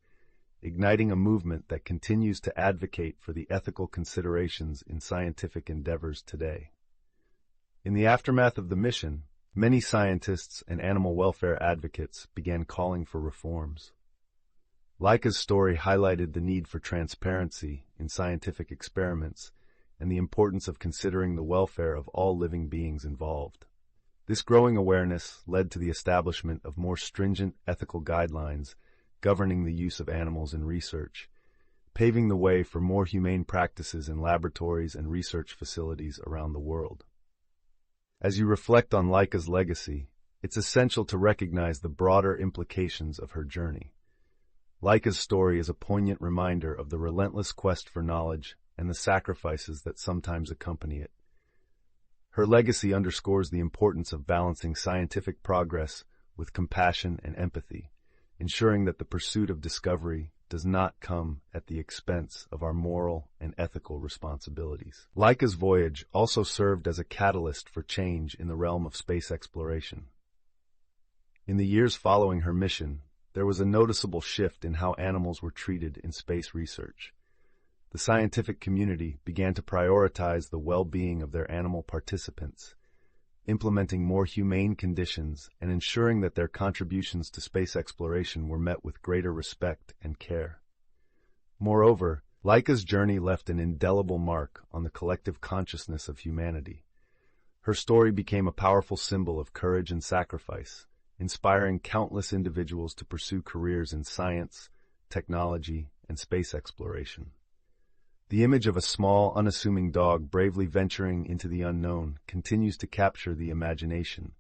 igniting a movement that continues to advocate for the ethical considerations in scientific endeavors today. In the aftermath of the mission, many scientists and animal welfare advocates began calling for reforms. Laika's story highlighted the need for transparency in scientific experiments and the importance of considering the welfare of all living beings involved. This growing awareness led to the establishment of more stringent ethical guidelines governing the use of animals in research, paving the way for more humane practices in laboratories and research facilities around the world. As you reflect on Laika's legacy, it's essential to recognize the broader implications of her journey. Laika's story is a poignant reminder of the relentless quest for knowledge and the sacrifices that sometimes accompany it. Her legacy underscores the importance of balancing scientific progress with compassion and empathy, ensuring that the pursuit of discovery does not come at the expense of our moral and ethical responsibilities. Laika's voyage also served as a catalyst for change in the realm of space exploration. In the years following her mission, there was a noticeable shift in how animals were treated in space research. The scientific community began to prioritize the well-being of their animal participants, implementing more humane conditions and ensuring that their contributions to space exploration were met with greater respect and care. Moreover, Laika's journey left an indelible mark on the collective consciousness of humanity. Her story became a powerful symbol of courage and sacrifice, inspiring countless individuals to pursue careers in science, technology, and space exploration. The image of a small, unassuming dog bravely venturing into the unknown continues to capture the imagination,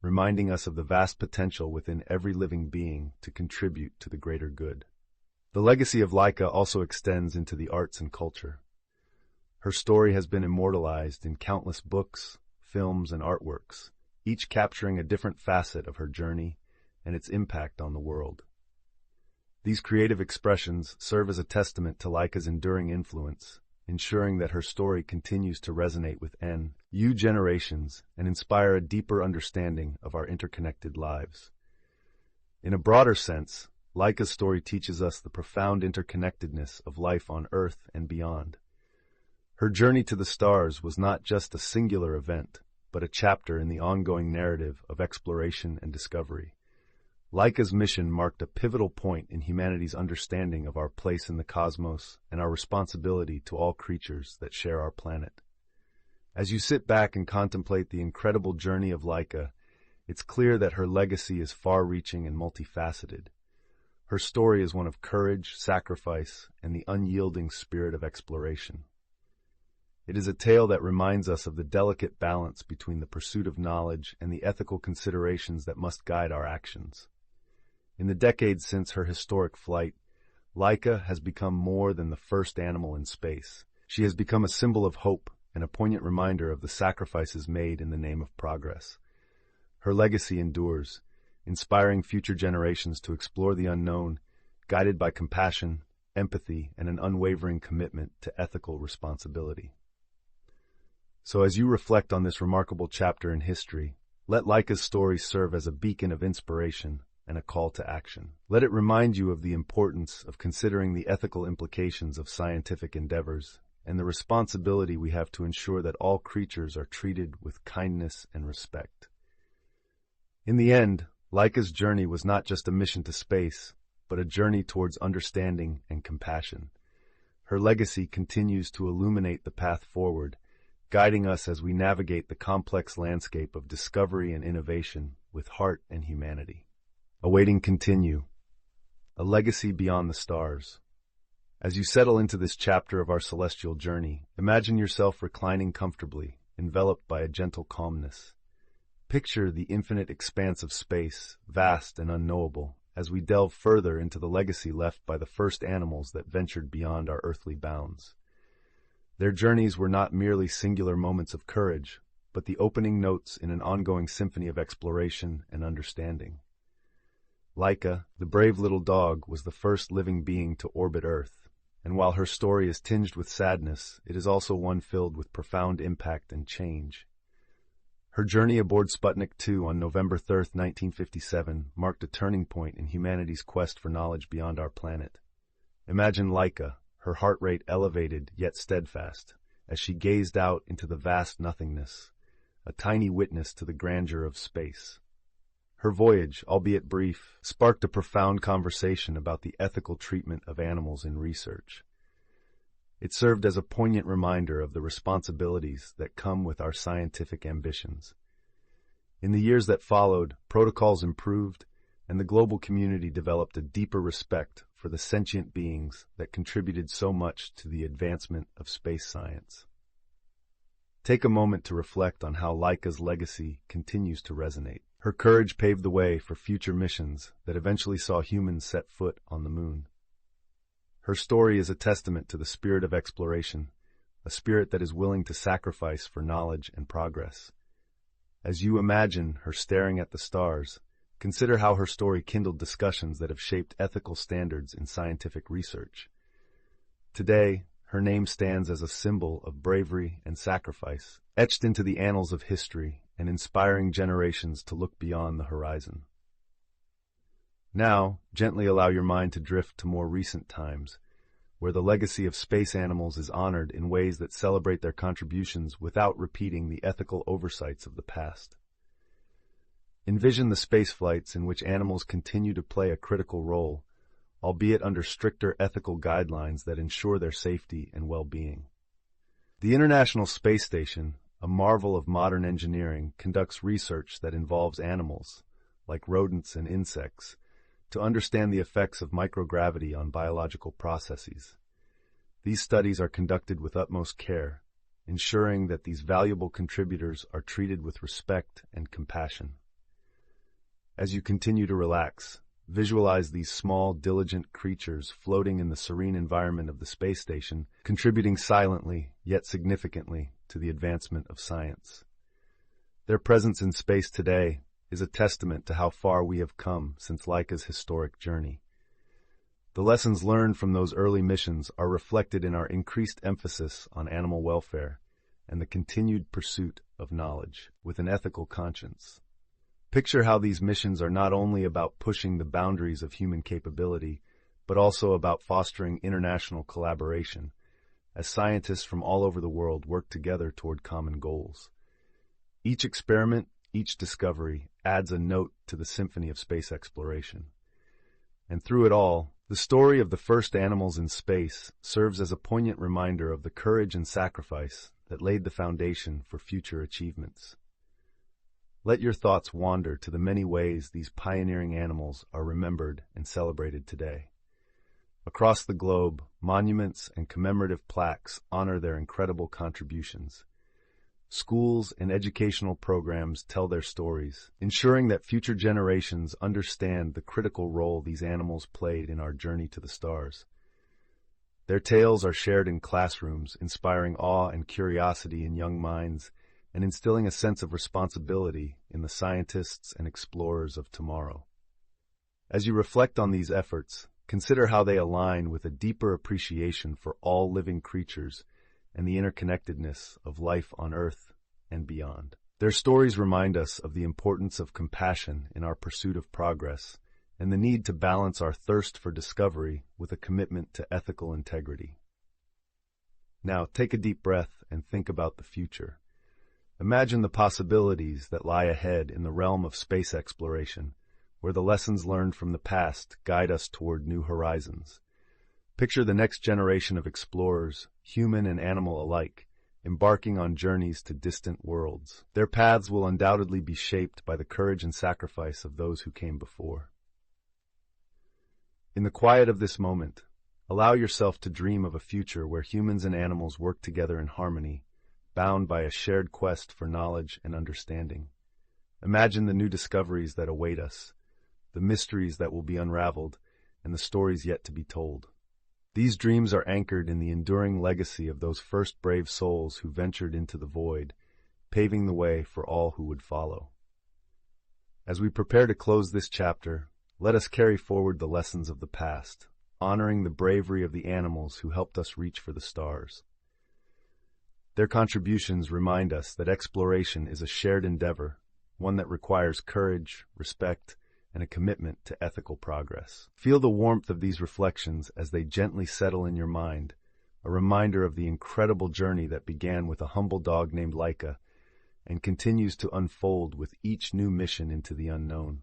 reminding us of the vast potential within every living being to contribute to the greater good. The legacy of Laika also extends into the arts and culture. Her story has been immortalized in countless books, films, and artworks, each capturing a different facet of her journey and its impact on the world. These creative expressions serve as a testament to Laika's enduring influence, ensuring that her story continues to resonate with new generations and inspire a deeper understanding of our interconnected lives. In a broader sense, Laika's story teaches us the profound interconnectedness of life on Earth and beyond. Her journey to the stars was not just a singular event, but a chapter in the ongoing narrative of exploration and discovery. Laika's mission marked a pivotal point in humanity's understanding of our place in the cosmos and our responsibility to all creatures that share our planet. As you sit back and contemplate the incredible journey of Laika, it's clear that her legacy is far-reaching and multifaceted. Her story is one of courage, sacrifice, and the unyielding spirit of exploration. It is a tale that reminds us of the delicate balance between the pursuit of knowledge and the ethical considerations that must guide our actions. In the decades since her historic flight, Laika has become more than the first animal in space. She has become a symbol of hope and a poignant reminder of the sacrifices made in the name of progress. Her legacy endures, inspiring future generations to explore the unknown, guided by compassion, empathy, and an unwavering commitment to ethical responsibility. So as you reflect on this remarkable chapter in history, let Laika's story serve as a beacon of inspiration and a call to action. Let it remind you of the importance of considering the ethical implications of scientific endeavors and the responsibility we have to ensure that all creatures are treated with kindness and respect. In the end, Laika's journey was not just a mission to space, but a journey towards understanding and compassion. Her legacy continues to illuminate the path forward, guiding us as we navigate the complex landscape of discovery and innovation with heart and humanity. Awaiting continue. A legacy beyond the stars. As you settle into this chapter of our celestial journey, imagine yourself reclining comfortably, enveloped by a gentle calmness. Picture the infinite expanse of space, vast and unknowable, as we delve further into the legacy left by the first animals that ventured beyond our earthly bounds. Their journeys were not merely singular moments of courage, but the opening notes in an ongoing symphony of exploration and understanding. Laika, the brave little dog, was the first living being to orbit Earth, and while her story is tinged with sadness, it is also one filled with profound impact and change. Her journey aboard Sputnik 2 on November 3, 1957, marked a turning point in humanity's quest for knowledge beyond our planet. Imagine Laika, her heart rate elevated yet steadfast, as she gazed out into the vast nothingness, a tiny witness to the grandeur of space. Her voyage, albeit brief, sparked a profound conversation about the ethical treatment of animals in research. It served as a poignant reminder of the responsibilities that come with our scientific ambitions. In the years that followed, protocols improved, and the global community developed a deeper respect for the sentient beings that contributed so much to the advancement of space science. Take a moment to reflect on how Laika's legacy continues to resonate. Her courage paved the way for future missions that eventually saw humans set foot on the moon. Her story is a testament to the spirit of exploration, a spirit that is willing to sacrifice for knowledge and progress. As you imagine her staring at the stars, consider how her story kindled discussions that have shaped ethical standards in scientific research. Today, her name stands as a symbol of bravery and sacrifice, etched into the annals of history and inspiring generations to look beyond the horizon. Now, gently allow your mind to drift to more recent times. where the legacy of space animals is honored in ways that celebrate their contributions without repeating the ethical oversights of the past. Envision the space flights in which animals continue to play a critical role, albeit under stricter ethical guidelines that ensure their safety and well-being. The International Space Station, a marvel of modern engineering, conducts research that involves animals, like rodents and insects, to understand the effects of microgravity on biological processes. These studies are conducted with utmost care, ensuring that these valuable contributors are treated with respect and compassion. As you continue to relax, visualize these small, diligent creatures floating in the serene environment of the space station, contributing silently, yet significantly, to the advancement of science. Their presence in space today is a testament to how far we have come since Laika's historic journey. The lessons learned from those early missions are reflected in our increased emphasis on animal welfare and the continued pursuit of knowledge with an ethical conscience. Picture how these missions are not only about pushing the boundaries of human capability, but also about fostering international collaboration, as scientists from all over the world work together toward common goals. Each experiment, each discovery, adds a note to the symphony of space exploration. And through it all, the story of the first animals in space serves as a poignant reminder of the courage and sacrifice that laid the foundation for future achievements. Let your thoughts wander to the many ways these pioneering animals are remembered and celebrated today. Across the globe, monuments and commemorative plaques honor their incredible contributions. Schools and educational programs tell their stories, ensuring that future generations understand the critical role these animals played in our journey to the stars. Their tales are shared in classrooms, inspiring awe and curiosity in young minds, and instilling a sense of responsibility in the scientists and explorers of tomorrow. As you reflect on these efforts, consider how they align with a deeper appreciation for all living creatures and the interconnectedness of life on Earth and beyond. Their stories remind us of the importance of compassion in our pursuit of progress and the need to balance our thirst for discovery with a commitment to ethical integrity. Now, take a deep breath and think about the future. Imagine the possibilities that lie ahead in the realm of space exploration, where the lessons learned from the past guide us toward new horizons. Picture the next generation of explorers, human and animal alike, embarking on journeys to distant worlds. Their paths will undoubtedly be shaped by the courage and sacrifice of those who came before. In the quiet of this moment, allow yourself to dream of a future where humans and animals work together in harmony, bound by a shared quest for knowledge and understanding. Imagine the new discoveries that await us, the mysteries that will be unraveled, and the stories yet to be told. These dreams are anchored in the enduring legacy of those first brave souls who ventured into the void, paving the way for all who would follow. As we prepare to close this chapter, let us carry forward the lessons of the past, honoring the bravery of the animals who helped us reach for the stars. Their contributions remind us that exploration is a shared endeavor, one that requires courage, respect, and a commitment to ethical progress. Feel the warmth of these reflections as they gently settle in your mind, a reminder of the incredible journey that began with a humble dog named Laika and continues to unfold with each new mission into the unknown.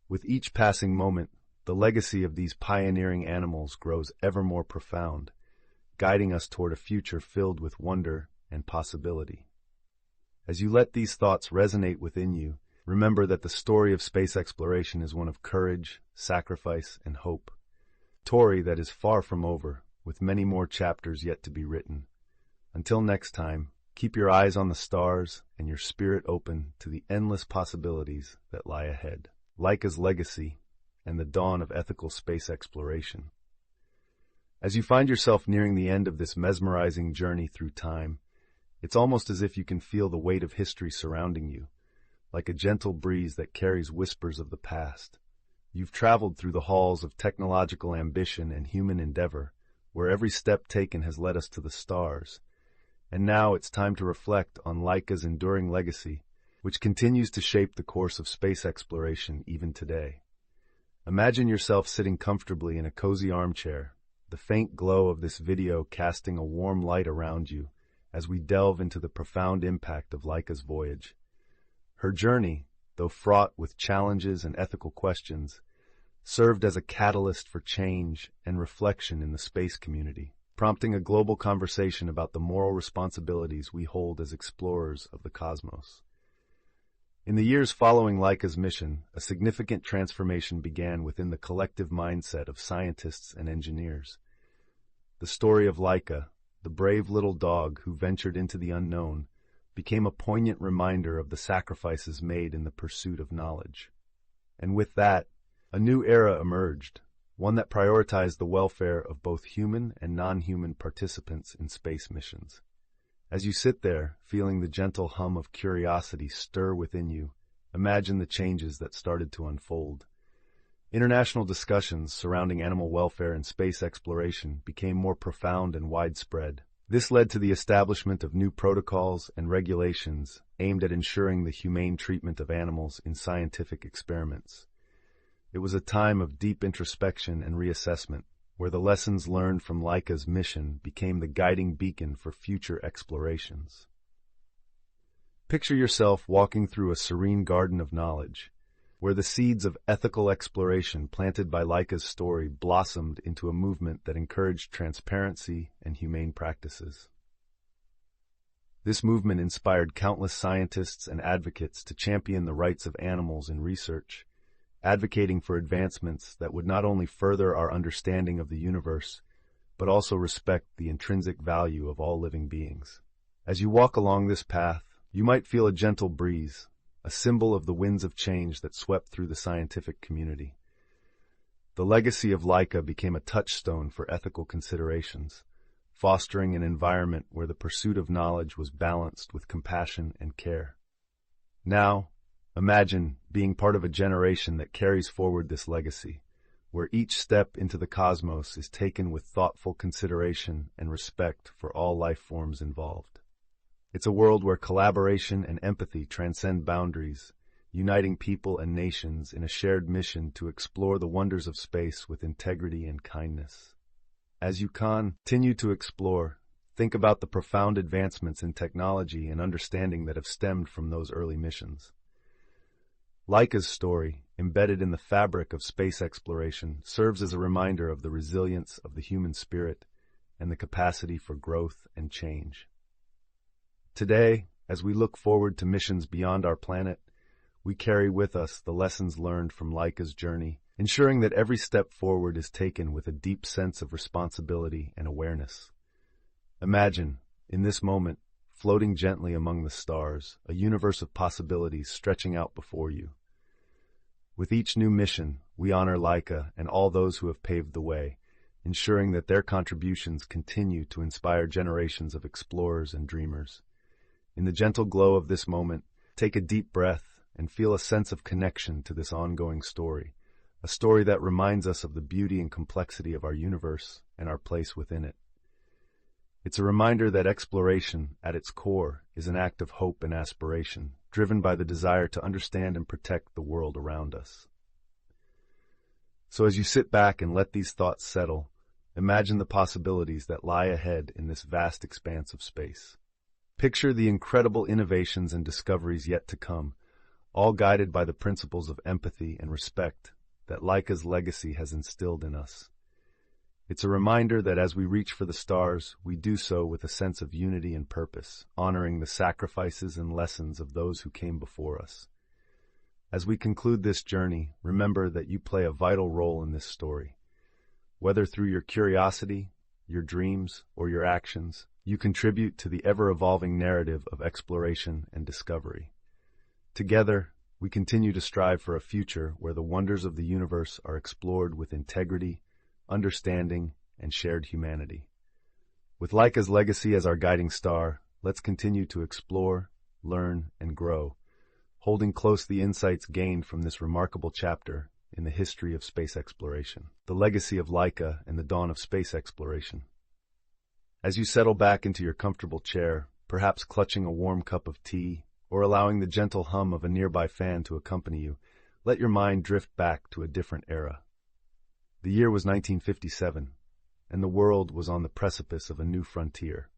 With each passing moment, the legacy of these pioneering animals grows ever more profound, guiding us toward a future filled with wonder and possibility. As you let these thoughts resonate within you, remember that the story of space exploration is one of courage, sacrifice, and hope. A story that is far from over, with many more chapters yet to be written. Until next time, keep your eyes on the stars and your spirit open to the endless possibilities that lie ahead. Laika's legacy and the dawn of ethical space exploration. As you find yourself nearing the end of this mesmerizing journey through time, it's almost as if you can feel the weight of history surrounding you, like a gentle breeze that carries whispers of the past. You've traveled through the halls of technological ambition and human endeavor, where every step taken has led us to the stars. And now it's time to reflect on Laika's enduring legacy, which continues to shape the course of space exploration even today. Imagine yourself sitting comfortably in a cozy armchair, the faint glow of this video casting a warm light around you as we delve into the profound impact of Laika's voyage. Her journey, though fraught with challenges and ethical questions, served as a catalyst for change and reflection in the space community, prompting a global conversation about the moral responsibilities we hold as explorers of the cosmos. In the years following Laika's mission, a significant transformation began within the collective mindset of scientists and engineers. The story of Laika, the brave little dog who ventured into the unknown, became a poignant reminder of the sacrifices made in the pursuit of knowledge. And with that, a new era emerged, one that prioritized the welfare of both human and non-human participants in space missions. As you sit there, feeling the gentle hum of curiosity stir within you, imagine the changes that started to unfold. International discussions surrounding animal welfare and space exploration became more profound and widespread. This led to the establishment of new protocols and regulations aimed at ensuring the humane treatment of animals in scientific experiments. It was a time of deep introspection and reassessment, where the lessons learned from Laika's mission became the guiding beacon for future explorations. Picture yourself walking through a serene garden of knowledge, where the seeds of ethical exploration planted by Laika's story blossomed into a movement that encouraged transparency and humane practices. This movement inspired countless scientists and advocates to champion the rights of animals in research, advocating for advancements that would not only further our understanding of the universe, but also respect the intrinsic value of all living beings. As you walk along this path, you might feel a gentle breeze, a symbol of the winds of change that swept through the scientific community. The legacy of Laika became a touchstone for ethical considerations, fostering an environment where the pursuit of knowledge was balanced with compassion and care. Now, imagine being part of a generation that carries forward this legacy, where each step into the cosmos is taken with thoughtful consideration and respect for all life forms involved. It's a world where collaboration and empathy transcend boundaries, uniting people and nations in a shared mission to explore the wonders of space with integrity and kindness. As you continue to explore, think about the profound advancements in technology and understanding that have stemmed from those early missions. Laika's story, embedded in the fabric of space exploration, serves as a reminder of the resilience of the human spirit and the capacity for growth and change. Today, as we look forward to missions beyond our planet, we carry with us the lessons learned from Laika's journey, ensuring that every step forward is taken with a deep sense of responsibility and awareness. Imagine, in this moment, floating gently among the stars, a universe of possibilities stretching out before you. With each new mission, we honor Laika and all those who have paved the way, ensuring that their contributions continue to inspire generations of explorers and dreamers. In the gentle glow of this moment, take a deep breath and feel a sense of connection to this ongoing story, a story that reminds us of the beauty and complexity of our universe and our place within it. It's a reminder that exploration, at its core, is an act of hope and aspiration, driven by the desire to understand and protect the world around us. So as you sit back and let these thoughts settle, imagine the possibilities that lie ahead in this vast expanse of space. Picture the incredible innovations and discoveries yet to come, all guided by the principles of empathy and respect that Laika's legacy has instilled in us. It's a reminder that as we reach for the stars, we do so with a sense of unity and purpose, honoring the sacrifices and lessons of those who came before us. As we conclude this journey, remember that you play a vital role in this story. Whether through your curiosity, your dreams, or your actions, you contribute to the ever-evolving narrative of exploration and discovery. Together, we continue to strive for a future where the wonders of the universe are explored with integrity, understanding, and shared humanity. With Laika's legacy as our guiding star, let's continue to explore, learn, and grow, holding close the insights gained from this remarkable chapter in the history of space exploration, the legacy of Laika and the dawn of space exploration. As you settle back into your comfortable chair, perhaps clutching a warm cup of tea or allowing the gentle hum of a nearby fan to accompany you, let your mind drift back to a different era. The year was 1957. and the world was on the precipice of a new frontier.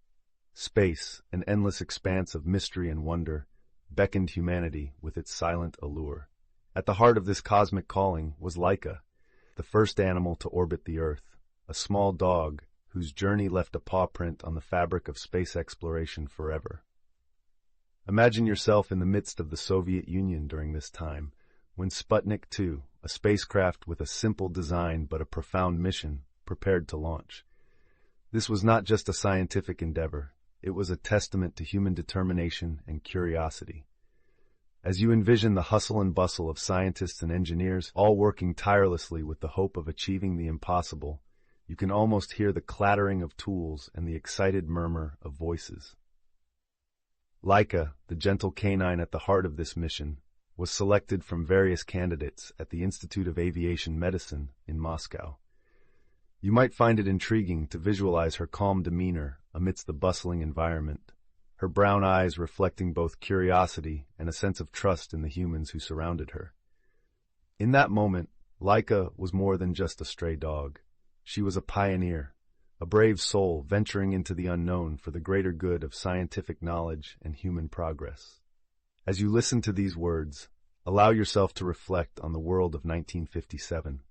Space, an endless expanse of mystery and wonder, beckoned humanity with its silent allure. At the heart of this cosmic calling was Laika, the first animal to orbit the Earth, a small dog whose journey left a paw print on the fabric of space exploration forever. Imagine yourself in the midst of the Soviet Union during this time, when Sputnik 2, a spacecraft with a simple design but a profound mission, prepared to launch. This was not just a scientific endeavor, it was a testament to human determination and curiosity. As you envision the hustle and bustle of scientists and engineers, all working tirelessly with the hope of achieving the impossible, you can almost hear the clattering of tools and the excited murmur of voices. Laika, the gentle canine at the heart of this mission, was selected from various candidates at the Institute of Aviation Medicine in Moscow. You might find it intriguing to visualize her calm demeanor amidst the bustling environment, her brown eyes reflecting both curiosity and a sense of trust in the humans who surrounded her. In that moment, Laika was more than just a stray dog. She was a pioneer, a brave soul venturing into the unknown for the greater good of scientific knowledge and human progress. As you listen to these words, allow yourself to reflect on the world of 1957,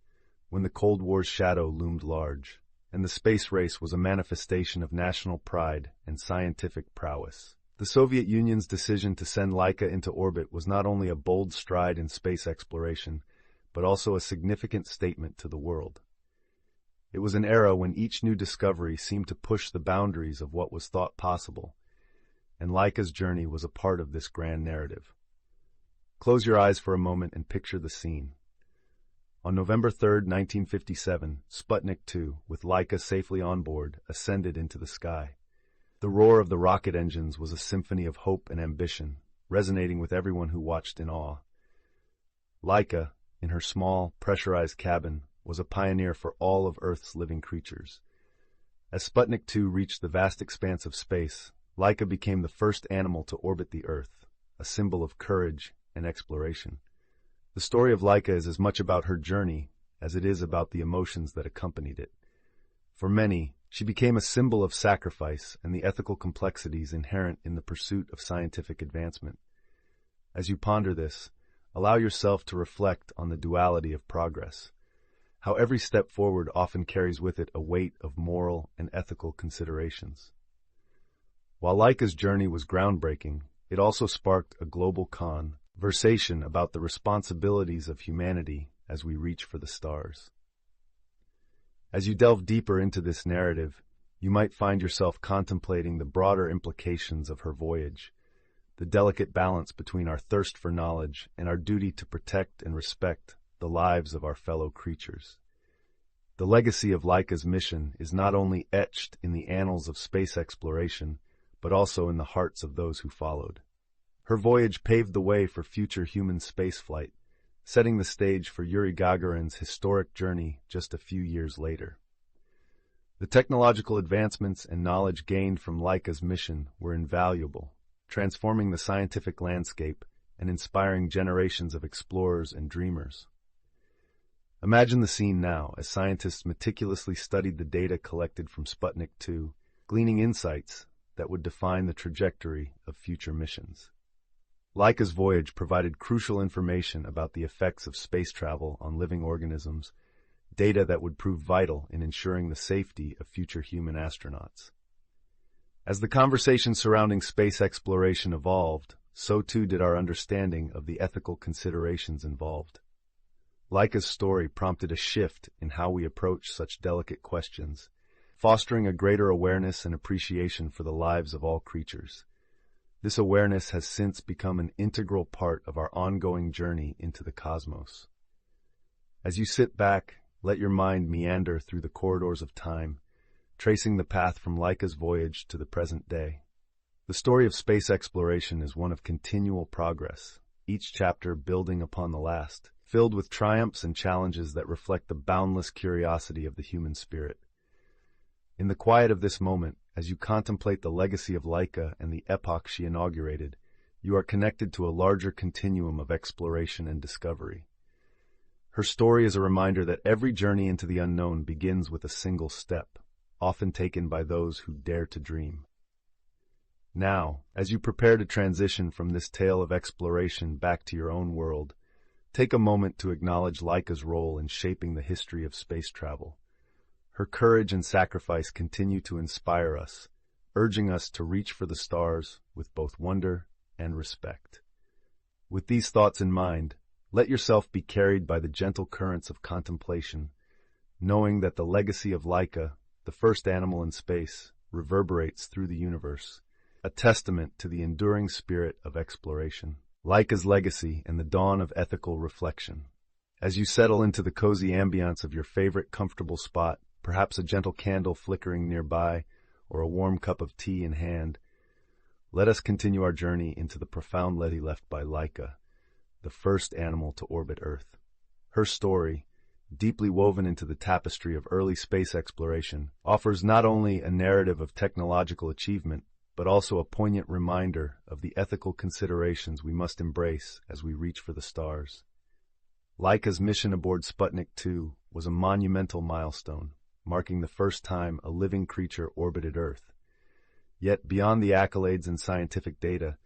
when the Cold War's shadow loomed large, and the space race was a manifestation of national pride and scientific prowess. The Soviet Union's decision to send Laika into orbit was not only a bold stride in space exploration, but also a significant statement to the world. It was an era when each new discovery seemed to push the boundaries of what was thought possible, and Laika's journey was a part of this grand narrative. Close your eyes for a moment and picture the scene. On November 3, 1957, Sputnik 2, with Laika safely on board, ascended into the sky. The roar of the rocket engines was a symphony of hope and ambition, resonating with everyone who watched in awe. Laika, in her small, pressurized cabin, was a pioneer for all of Earth's living creatures. As Sputnik 2 reached the vast expanse of space, Laika became the first animal to orbit the Earth, a symbol of courage and exploration. The story of Laika is as much about her journey as it is about the emotions that accompanied it. For many, she became a symbol of sacrifice and the ethical complexities inherent in the pursuit of scientific advancement. As you ponder this, allow yourself to reflect on the duality of progress, how every step forward often carries with it a weight of moral and ethical considerations. While Laika's journey was groundbreaking, it also sparked a global conversation about the responsibilities of humanity as we reach for the stars. As you delve deeper into this narrative, you might find yourself contemplating the broader implications of her voyage, the delicate balance between our thirst for knowledge and our duty to protect and respect the lives of our fellow creatures. The legacy of Laika's mission is not only etched in the annals of space exploration, but also in the hearts of those who followed. Her voyage paved the way for future human spaceflight, setting the stage for Yuri Gagarin's historic journey just a few years later. The technological advancements and knowledge gained from Laika's mission were invaluable, transforming the scientific landscape and inspiring generations of explorers and dreamers. Imagine the scene now as scientists meticulously studied the data collected from Sputnik 2, gleaning insights that would define the trajectory of future missions. Laika's voyage provided crucial information about the effects of space travel on living organisms, data that would prove vital in ensuring the safety of future human astronauts. As the conversation surrounding space exploration evolved, so too did our understanding of the ethical considerations involved. Laika's story prompted a shift in how we approach such delicate questions, fostering a greater awareness and appreciation for the lives of all creatures. This awareness has since become an integral part of our ongoing journey into the cosmos. As you sit back, let your mind meander through the corridors of time, tracing the path from Laika's voyage to the present day. The story of space exploration is one of continual progress, each chapter building upon the last, filled with triumphs and challenges that reflect the boundless curiosity of the human spirit. In the quiet of this moment, as you contemplate the legacy of Laika and the epoch she inaugurated, you are connected to a larger continuum of exploration and discovery. Her story is a reminder that every journey into the unknown begins with a single step, often taken by those who dare to dream. Now, as you prepare to transition from this tale of exploration back to your own world, take a moment to acknowledge Laika's role in shaping the history of space travel. Her courage and sacrifice continue to inspire us, urging us to reach for the stars with both wonder and respect. With these thoughts in mind, let yourself be carried by the gentle currents of contemplation, knowing that the legacy of Laika, the first animal in space, reverberates through the universe, a testament to the enduring spirit of exploration. Laika's legacy and the dawn of ethical reflection. As you settle into the cozy ambiance of your favorite comfortable spot, perhaps a gentle candle flickering nearby or a warm cup of tea in hand, let us continue our journey into the profound legacy left by Laika, the first animal to orbit Earth. Her story, deeply woven into the tapestry of early space exploration, offers not only a narrative of technological achievement, but also a poignant reminder of the ethical considerations we must embrace as we reach for the stars. Laika's mission aboard Sputnik 2 was a monumental milestone, marking the first time a living creature orbited Earth. Yet, beyond the accolades and scientific data,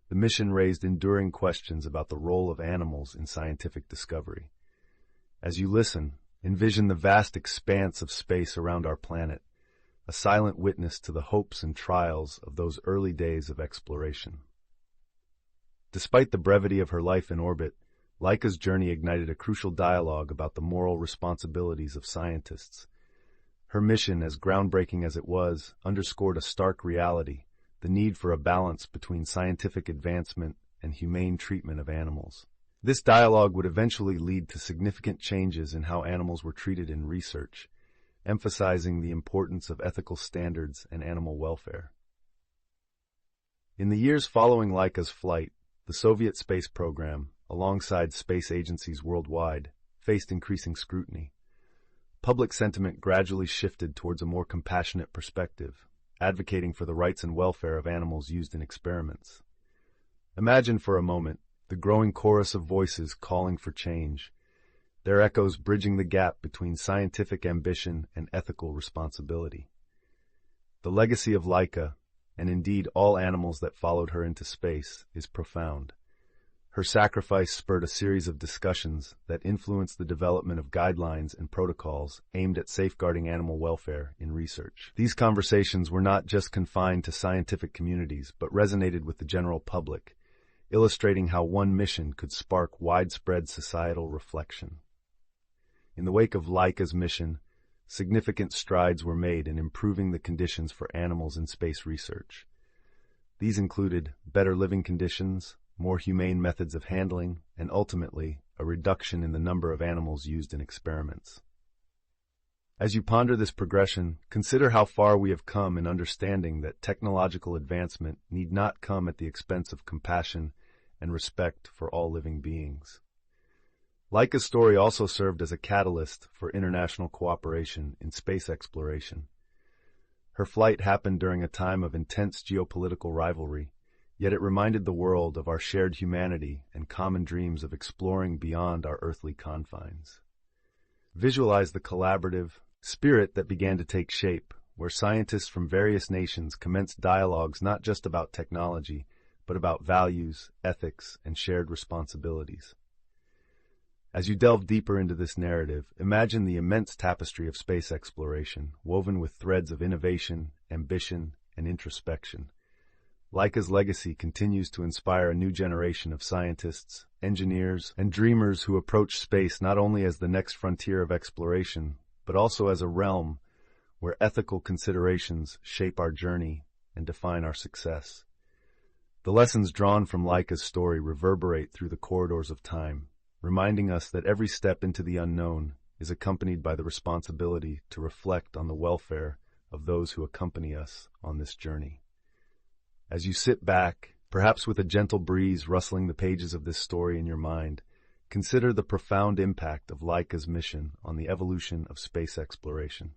the mission raised enduring questions about the role of animals in scientific discovery. As you listen, envision the vast expanse of space around our planet, a silent witness to the hopes and trials of those early days of exploration. Despite the brevity of her life in orbit, Laika's journey ignited a crucial dialogue about the moral responsibilities of scientists. Her mission, as groundbreaking as it was, underscored a stark reality: the need for a balance between scientific advancement and humane treatment of animals. This dialogue would eventually lead to significant changes in how animals were treated in research, emphasizing the importance of ethical standards and animal welfare. In the years following Laika's flight, the Soviet space program, alongside space agencies worldwide, faced increasing scrutiny. Public sentiment gradually shifted towards a more compassionate perspective, advocating for the rights and welfare of animals used in experiments. Imagine for a moment the growing chorus of voices calling for change, their echoes bridging the gap between scientific ambition and ethical responsibility. The legacy of Laika, and indeed all animals that followed her into space, is profound. Her sacrifice spurred a series of discussions that influenced the development of guidelines and protocols aimed at safeguarding animal welfare in research. These conversations were not just confined to scientific communities, but resonated with the general public, illustrating how one mission could spark widespread societal reflection. In the wake of Laika's mission, significant strides were made in improving the conditions for animals in space research. These included better living conditions, more humane methods of handling, and ultimately, a reduction in the number of animals used in experiments. As you ponder this progression, consider how far we have come in understanding that technological advancement need not come at the expense of compassion and respect for all living beings. Laika's story also served as a catalyst for international cooperation in space exploration. Her flight happened during a time of intense geopolitical rivalry, yet it reminded the world of our shared humanity and common dreams of exploring beyond our earthly confines. Visualize the collaborative spirit that began to take shape, where scientists from various nations commenced dialogues not just about technology, but about values, ethics, and shared responsibilities. As you delve deeper into this narrative, imagine the immense tapestry of space exploration, woven with threads of innovation, ambition, and introspection. Laika's legacy continues to inspire a new generation of scientists, engineers, and dreamers who approach space not only as the next frontier of exploration, but also as a realm where ethical considerations shape our journey and define our success. The lessons drawn from Laika's story reverberate through the corridors of time, reminding us that every step into the unknown is accompanied by the responsibility to reflect on the welfare of those who accompany us on this journey. As you sit back, perhaps with a gentle breeze rustling the pages of this story in your mind, consider the profound impact of Laika's mission on the evolution of space exploration.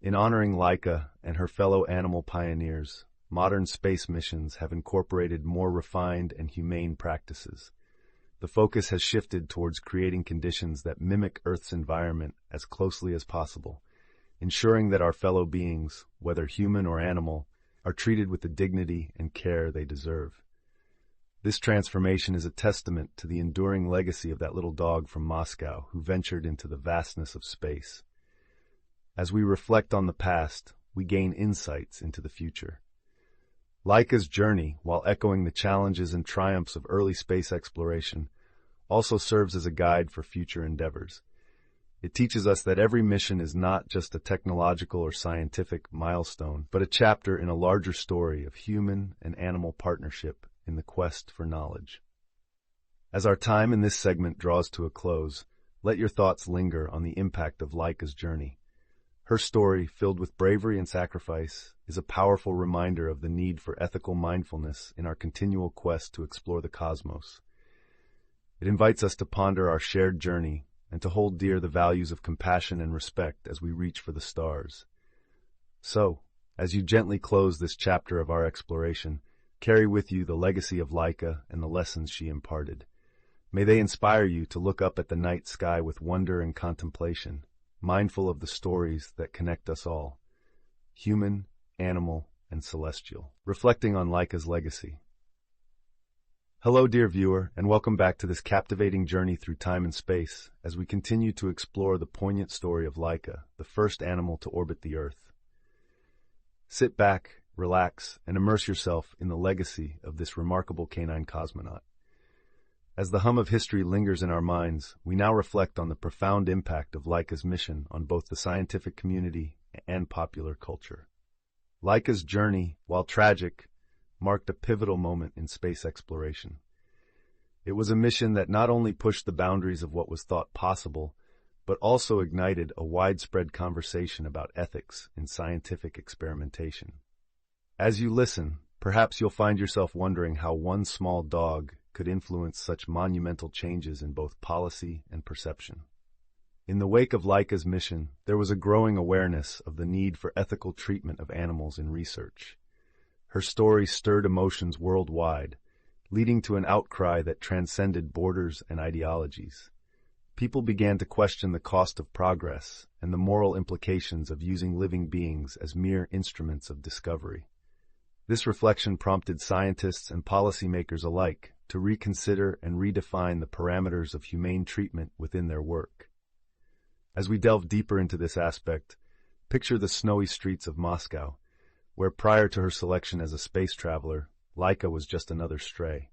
In honoring Laika and her fellow animal pioneers, modern space missions have incorporated more refined and humane practices. The focus has shifted towards creating conditions that mimic Earth's environment as closely as possible, ensuring that our fellow beings, whether human or animal, are treated with the dignity and care they deserve. This transformation is a testament to the enduring legacy of that little dog from Moscow who ventured into the vastness of space. As we reflect on the past, we gain insights into the future. Laika's journey, while echoing the challenges and triumphs of early space exploration, also serves as a guide for future endeavors. It teaches us that every mission is not just a technological or scientific milestone, but a chapter in a larger story of human and animal partnership in the quest for knowledge. As our time in this segment draws to a close, let your thoughts linger on the impact of Laika's journey. Her story, filled with bravery and sacrifice, is a powerful reminder of the need for ethical mindfulness in our continual quest to explore the cosmos. It invites us to ponder our shared journey and to hold dear the values of compassion and respect as we reach for the stars. So, as you gently close this chapter of our exploration, carry with you the legacy of Laika and the lessons she imparted. May they inspire you to look up at the night sky with wonder and contemplation, mindful of the stories that connect us all, human, animal, and celestial. Reflecting on Laika's legacy. Hello, dear viewer, and welcome back to this captivating journey through time and space as we continue to explore the poignant story of Laika, the first animal to orbit the Earth. Sit back, relax, and immerse yourself in the legacy of this remarkable canine cosmonaut. As the hum of history lingers in our minds, we now reflect on the profound impact of Laika's mission on both the scientific community and popular culture. Laika's journey, while tragic, marked a pivotal moment in space exploration. It was a mission that not only pushed the boundaries of what was thought possible, but also ignited a widespread conversation about ethics in scientific experimentation. As you listen, perhaps you'll find yourself wondering how one small dog could influence such monumental changes in both policy and perception. In the wake of Laika's mission, there was a growing awareness of the need for ethical treatment of animals in research. Her story stirred emotions worldwide, leading to an outcry that transcended borders and ideologies. People began to question the cost of progress and the moral implications of using living beings as mere instruments of discovery. This reflection prompted scientists and policymakers alike to reconsider and redefine the parameters of humane treatment within their work. As we delve deeper into this aspect, picture the snowy streets of Moscow, where prior to her selection as a space traveler, Laika was just another stray.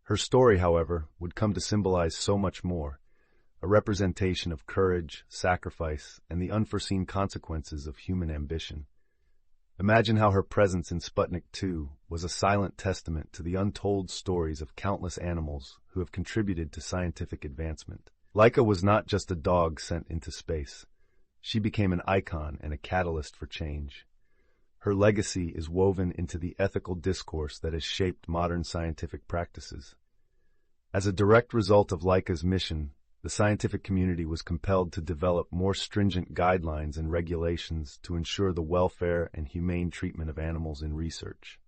Her story, however, would come to symbolize so much more, a representation of courage, sacrifice, and the unforeseen consequences of human ambition. Imagine how her presence in Sputnik 2 was a silent testament to the untold stories of countless animals who have contributed to scientific advancement. Laika was not just a dog sent into space. She became an icon and a catalyst for change. Her legacy is woven into the ethical discourse that has shaped modern scientific practices. As a direct result of Laika's mission, the scientific community was compelled to develop more stringent guidelines and regulations to ensure the welfare and humane treatment of animals in research.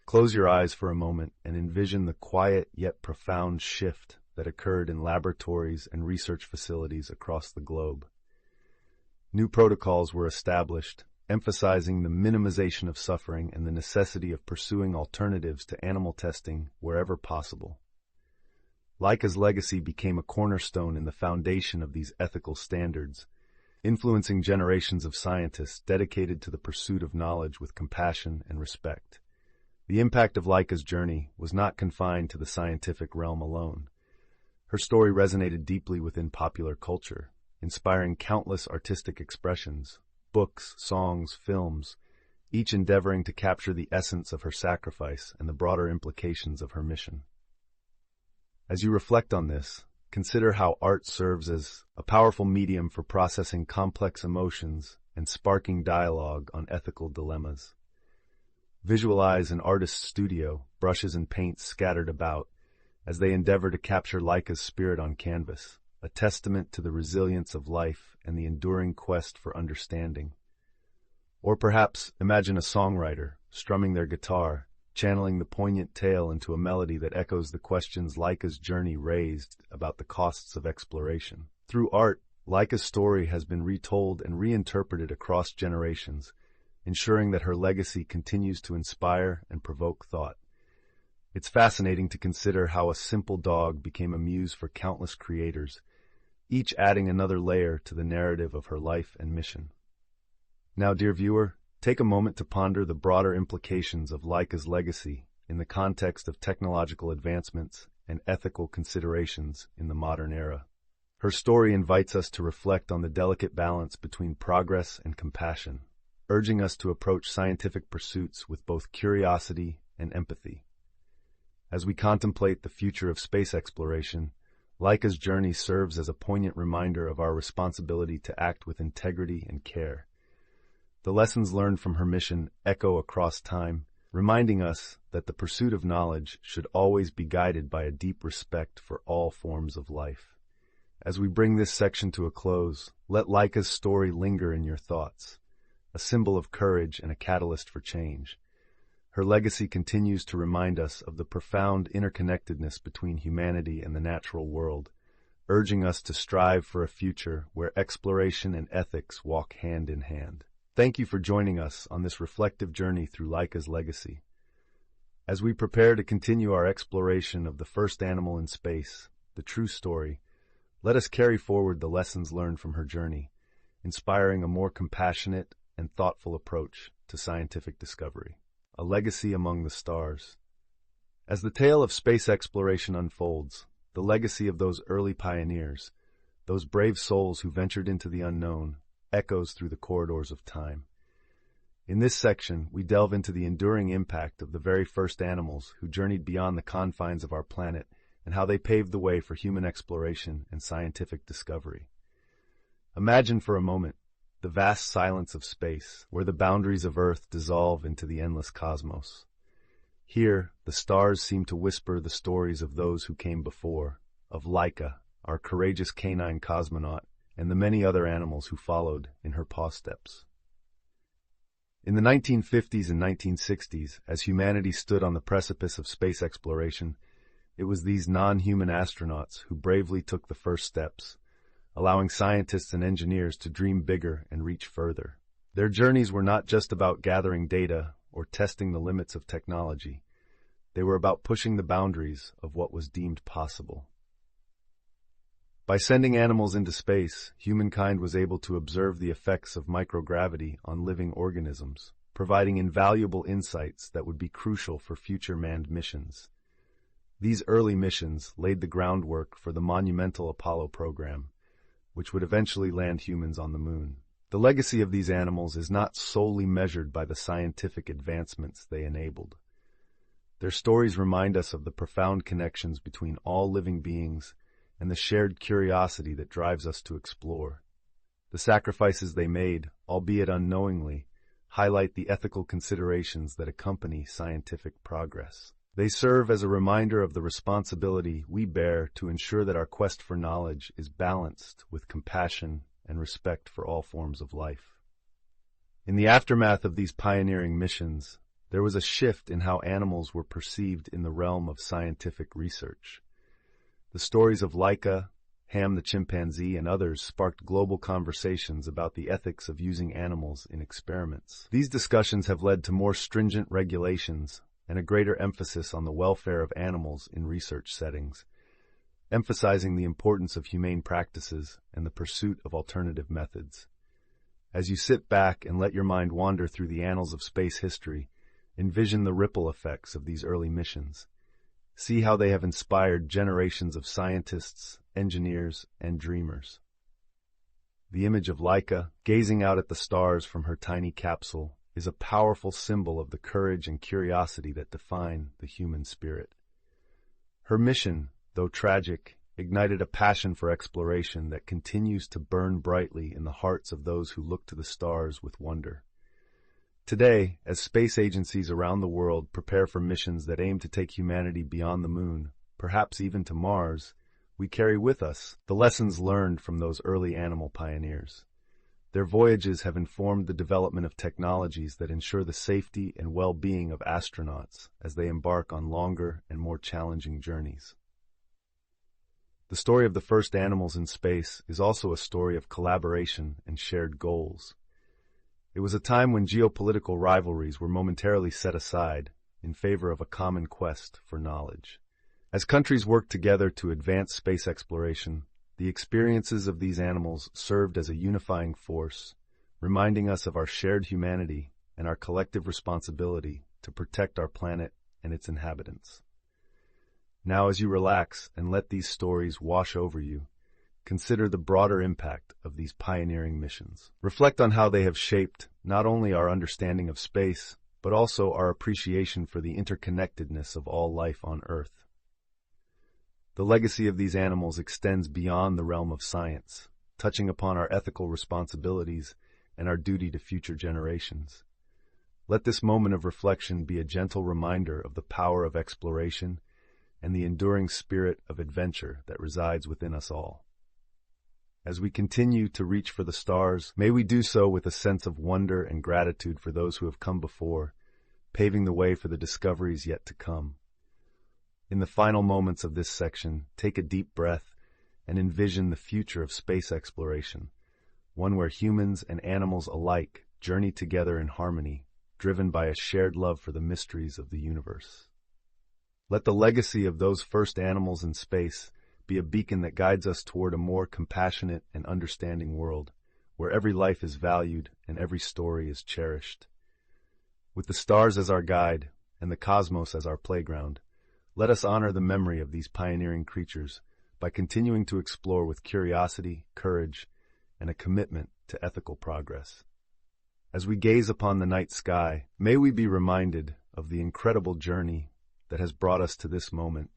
Close your eyes for a moment and envision the quiet yet profound shift that occurred in laboratories and research facilities across the globe. New protocols were established, emphasizing the minimization of suffering and the necessity of pursuing alternatives to animal testing wherever possible. Laika's legacy became a cornerstone in the foundation of these ethical standards, influencing generations of scientists dedicated to the pursuit of knowledge with compassion and respect. The impact of Laika's journey was not confined to the scientific realm alone. Her story resonated deeply within popular culture, inspiring countless artistic expressions, books, songs, films, each endeavoring to capture the essence of her sacrifice and the broader implications of her mission. As you reflect on this, consider how art serves as a powerful medium for processing complex emotions and sparking dialogue on ethical dilemmas. Visualize an artist's studio, brushes and paints scattered about, as they endeavor to capture Laika's spirit on canvas, a testament to the resilience of life and the enduring quest for understanding. Or perhaps imagine a songwriter strumming their guitar, channeling the poignant tale into a melody that echoes the questions Laika's journey raised about the costs of exploration. Through art, Laika's story has been retold and reinterpreted across generations, ensuring that her legacy continues to inspire and provoke thought. It's fascinating to consider how a simple dog became a muse for countless creators, each adding another layer to the narrative of her life and mission. Now, dear viewer, take a moment to ponder the broader implications of Laika's legacy in the context of technological advancements and ethical considerations in the modern era. Her story invites us to reflect on the delicate balance between progress and compassion, urging us to approach scientific pursuits with both curiosity and empathy. As we contemplate the future of space exploration, Laika's journey serves as a poignant reminder of our responsibility to act with integrity and care. The lessons learned from her mission echo across time, reminding us that the pursuit of knowledge should always be guided by a deep respect for all forms of life. As we bring this section to a close, let Laika's story linger in your thoughts, a symbol of courage and a catalyst for change. Her legacy continues to remind us of the profound interconnectedness between humanity and the natural world, urging us to strive for a future where exploration and ethics walk hand in hand. Thank you for joining us on this reflective journey through Laika's legacy. As we prepare to continue our exploration of the first animal in space, the true story, let us carry forward the lessons learned from her journey, inspiring a more compassionate and thoughtful approach to scientific discovery. A legacy among the stars. As the tale of space exploration unfolds, the legacy of those early pioneers, those brave souls who ventured into the unknown, echoes through the corridors of time. In this section, we delve into the enduring impact of the very first animals who journeyed beyond the confines of our planet and how they paved the way for human exploration and scientific discovery. Imagine for a moment the vast silence of space, where the boundaries of Earth dissolve into the endless cosmos. Here, the stars seem to whisper the stories of those who came before, of Laika, our courageous canine cosmonaut, and the many other animals who followed in her paw steps. In the 1950s and 1960s, as humanity stood on the precipice of space exploration, it was these non-human astronauts who bravely took the first steps, allowing scientists and engineers to dream bigger and reach further. Their journeys were not just about gathering data or testing the limits of technology. They were about pushing the boundaries of what was deemed possible. By sending animals into space, humankind was able to observe the effects of microgravity on living organisms, providing invaluable insights that would be crucial for future manned missions. These early missions laid the groundwork for the monumental Apollo program, which would eventually land humans on the moon. The legacy of these animals is not solely measured by the scientific advancements they enabled. Their stories remind us of the profound connections between all living beings and the shared curiosity that drives us to explore. The sacrifices they made, albeit unknowingly, highlight the ethical considerations that accompany scientific progress. They serve as a reminder of the responsibility we bear to ensure that our quest for knowledge is balanced with compassion and respect for all forms of life. In the aftermath of these pioneering missions, there was a shift in how animals were perceived in the realm of scientific research. The stories of Laika, Ham the chimpanzee, and others sparked global conversations about the ethics of using animals in experiments. These discussions have led to more stringent regulations and a greater emphasis on the welfare of animals in research settings, emphasizing the importance of humane practices and the pursuit of alternative methods. As you sit back and let your mind wander through the annals of space history, envision the ripple effects of these early missions. See how they have inspired generations of scientists, engineers, and dreamers. The image of Laika, gazing out at the stars from her tiny capsule, is a powerful symbol of the courage and curiosity that define the human spirit. Her mission, though tragic, ignited a passion for exploration that continues to burn brightly in the hearts of those who look to the stars with wonder. Today, as space agencies around the world prepare for missions that aim to take humanity beyond the moon, perhaps even to Mars, we carry with us the lessons learned from those early animal pioneers. Their voyages have informed the development of technologies that ensure the safety and well-being of astronauts as they embark on longer and more challenging journeys. The story of the first animals in space is also a story of collaboration and shared goals. It was a time when geopolitical rivalries were momentarily set aside in favor of a common quest for knowledge. As countries worked together to advance space exploration, the experiences of these animals served as a unifying force, reminding us of our shared humanity and our collective responsibility to protect our planet and its inhabitants. Now, as you relax and let these stories wash over you, consider the broader impact of these pioneering missions. Reflect on how they have shaped not only our understanding of space, but also our appreciation for the interconnectedness of all life on Earth. The legacy of these animals extends beyond the realm of science, touching upon our ethical responsibilities and our duty to future generations. Let this moment of reflection be a gentle reminder of the power of exploration and the enduring spirit of adventure that resides within us all. As we continue to reach for the stars, may we do so with a sense of wonder and gratitude for those who have come before, paving the way for the discoveries yet to come. In the final moments of this section, take a deep breath and envision the future of space exploration, one where humans and animals alike journey together in harmony, driven by a shared love for the mysteries of the universe. Let the legacy of those first animals in space be a beacon that guides us toward a more compassionate and understanding world, where every life is valued and every story is cherished. With the stars as our guide and the cosmos as our playground, let us honor the memory of these pioneering creatures by continuing to explore with curiosity, courage, and a commitment to ethical progress. As we gaze upon the night sky, may we be reminded of the incredible journey that has brought us to this moment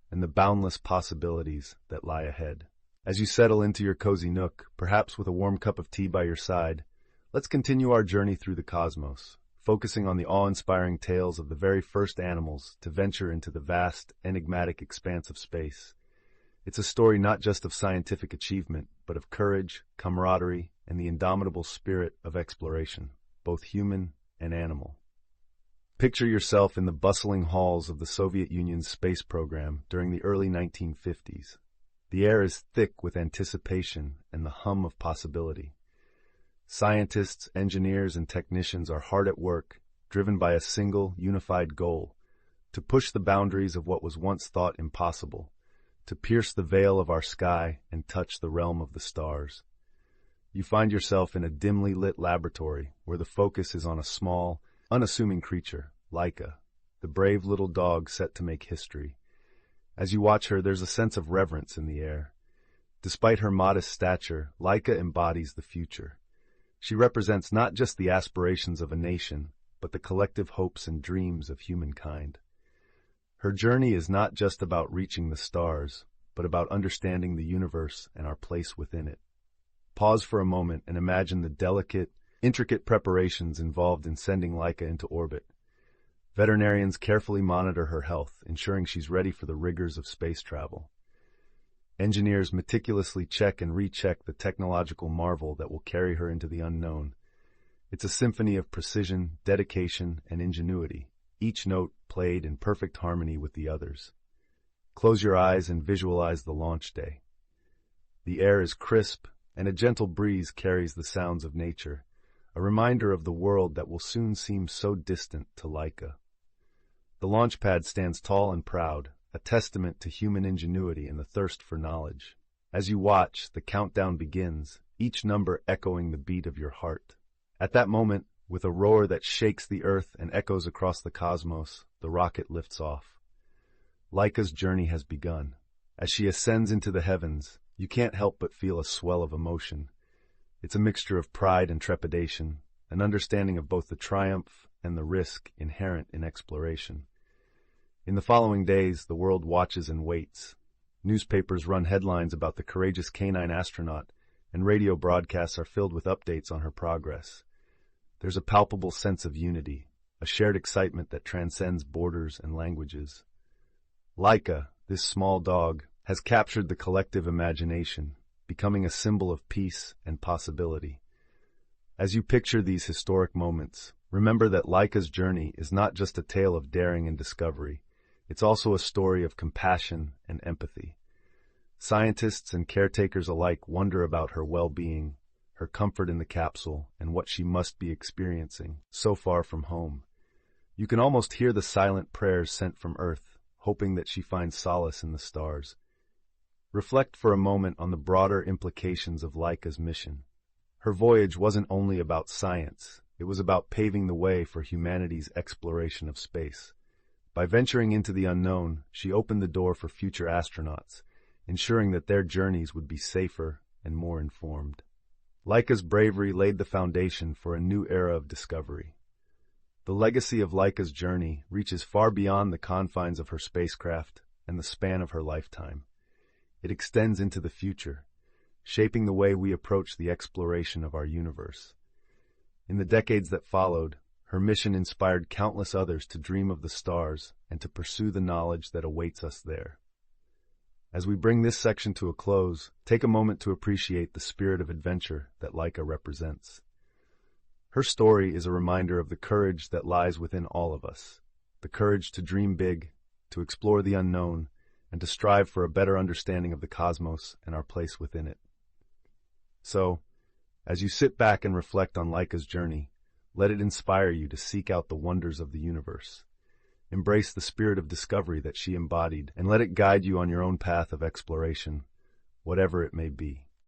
and the boundless possibilities that lie ahead. As you settle into your cozy nook, perhaps with a warm cup of tea by your side, let's continue our journey through the cosmos, focusing on the awe-inspiring tales of the very first animals to venture into the vast, enigmatic expanse of space. It's a story not just of scientific achievement, but of courage, camaraderie, and the indomitable spirit of exploration, both human and animal. Picture yourself in the bustling halls of the Soviet Union's space program during the early 1950s. The air is thick with anticipation and the hum of possibility. Scientists, engineers, and technicians are hard at work, driven by a single, unified goal: to push the boundaries of what was once thought impossible, to pierce the veil of our sky and touch the realm of the stars. You find yourself in a dimly lit laboratory where the focus is on a small, unassuming creature, Laika, the brave little dog set to make history. As you watch her, there's a sense of reverence in the air. Despite her modest stature, Laika embodies the future. She represents not just the aspirations of a nation, but the collective hopes and dreams of humankind. Her journey is not just about reaching the stars, but about understanding the universe and our place within it. Pause for a moment and imagine the delicate, intricate preparations involved in sending Laika into orbit. Veterinarians carefully monitor her health, ensuring she's ready for the rigors of space travel. Engineers meticulously check and recheck the technological marvel that will carry her into the unknown. It's a symphony of precision, dedication, and ingenuity, each note played in perfect harmony with the others. Close your eyes and visualize the launch day. The air is crisp, and a gentle breeze carries the sounds of nature, a reminder of the world that will soon seem so distant to Laika. The launch pad stands tall and proud, a testament to human ingenuity and the thirst for knowledge. As you watch, the countdown begins, each number echoing the beat of your heart. At that moment, with a roar that shakes the earth and echoes across the cosmos, the rocket lifts off. Laika's journey has begun. As she ascends into the heavens, you can't help but feel a swell of emotion. It's a mixture of pride and trepidation, an understanding of both the triumph and the risk inherent in exploration. In the following days, the world watches and waits. Newspapers run headlines about the courageous canine astronaut, and radio broadcasts are filled with updates on her progress. There's a palpable sense of unity, a shared excitement that transcends borders and languages. Laika, this small dog, has captured the collective imagination, becoming a symbol of peace and possibility. As you picture these historic moments, remember that Laika's journey is not just a tale of daring and discovery. It's also a story of compassion and empathy. Scientists and caretakers alike wonder about her well-being, her comfort in the capsule, and what she must be experiencing so far from home. You can almost hear the silent prayers sent from Earth, hoping that she finds solace in the stars. Reflect for a moment on the broader implications of Laika's mission. Her voyage wasn't only about science, it was about paving the way for humanity's exploration of space. By venturing into the unknown, she opened the door for future astronauts, ensuring that their journeys would be safer and more informed. Laika's bravery laid the foundation for a new era of discovery. The legacy of Laika's journey reaches far beyond the confines of her spacecraft and the span of her lifetime. It extends into the future, shaping the way we approach the exploration of our universe. In the decades that followed, her mission inspired countless others to dream of the stars and to pursue the knowledge that awaits us there. As we bring this section to a close, take a moment to appreciate the spirit of adventure that Laika represents. Her story is a reminder of the courage that lies within all of us, the courage to dream big, to explore the unknown, and to strive for a better understanding of the cosmos and our place within it. So, as you sit back and reflect on Laika's journey, let it inspire you to seek out the wonders of the universe. Embrace the spirit of discovery that she embodied, and let it guide you on your own path of exploration, whatever it may be.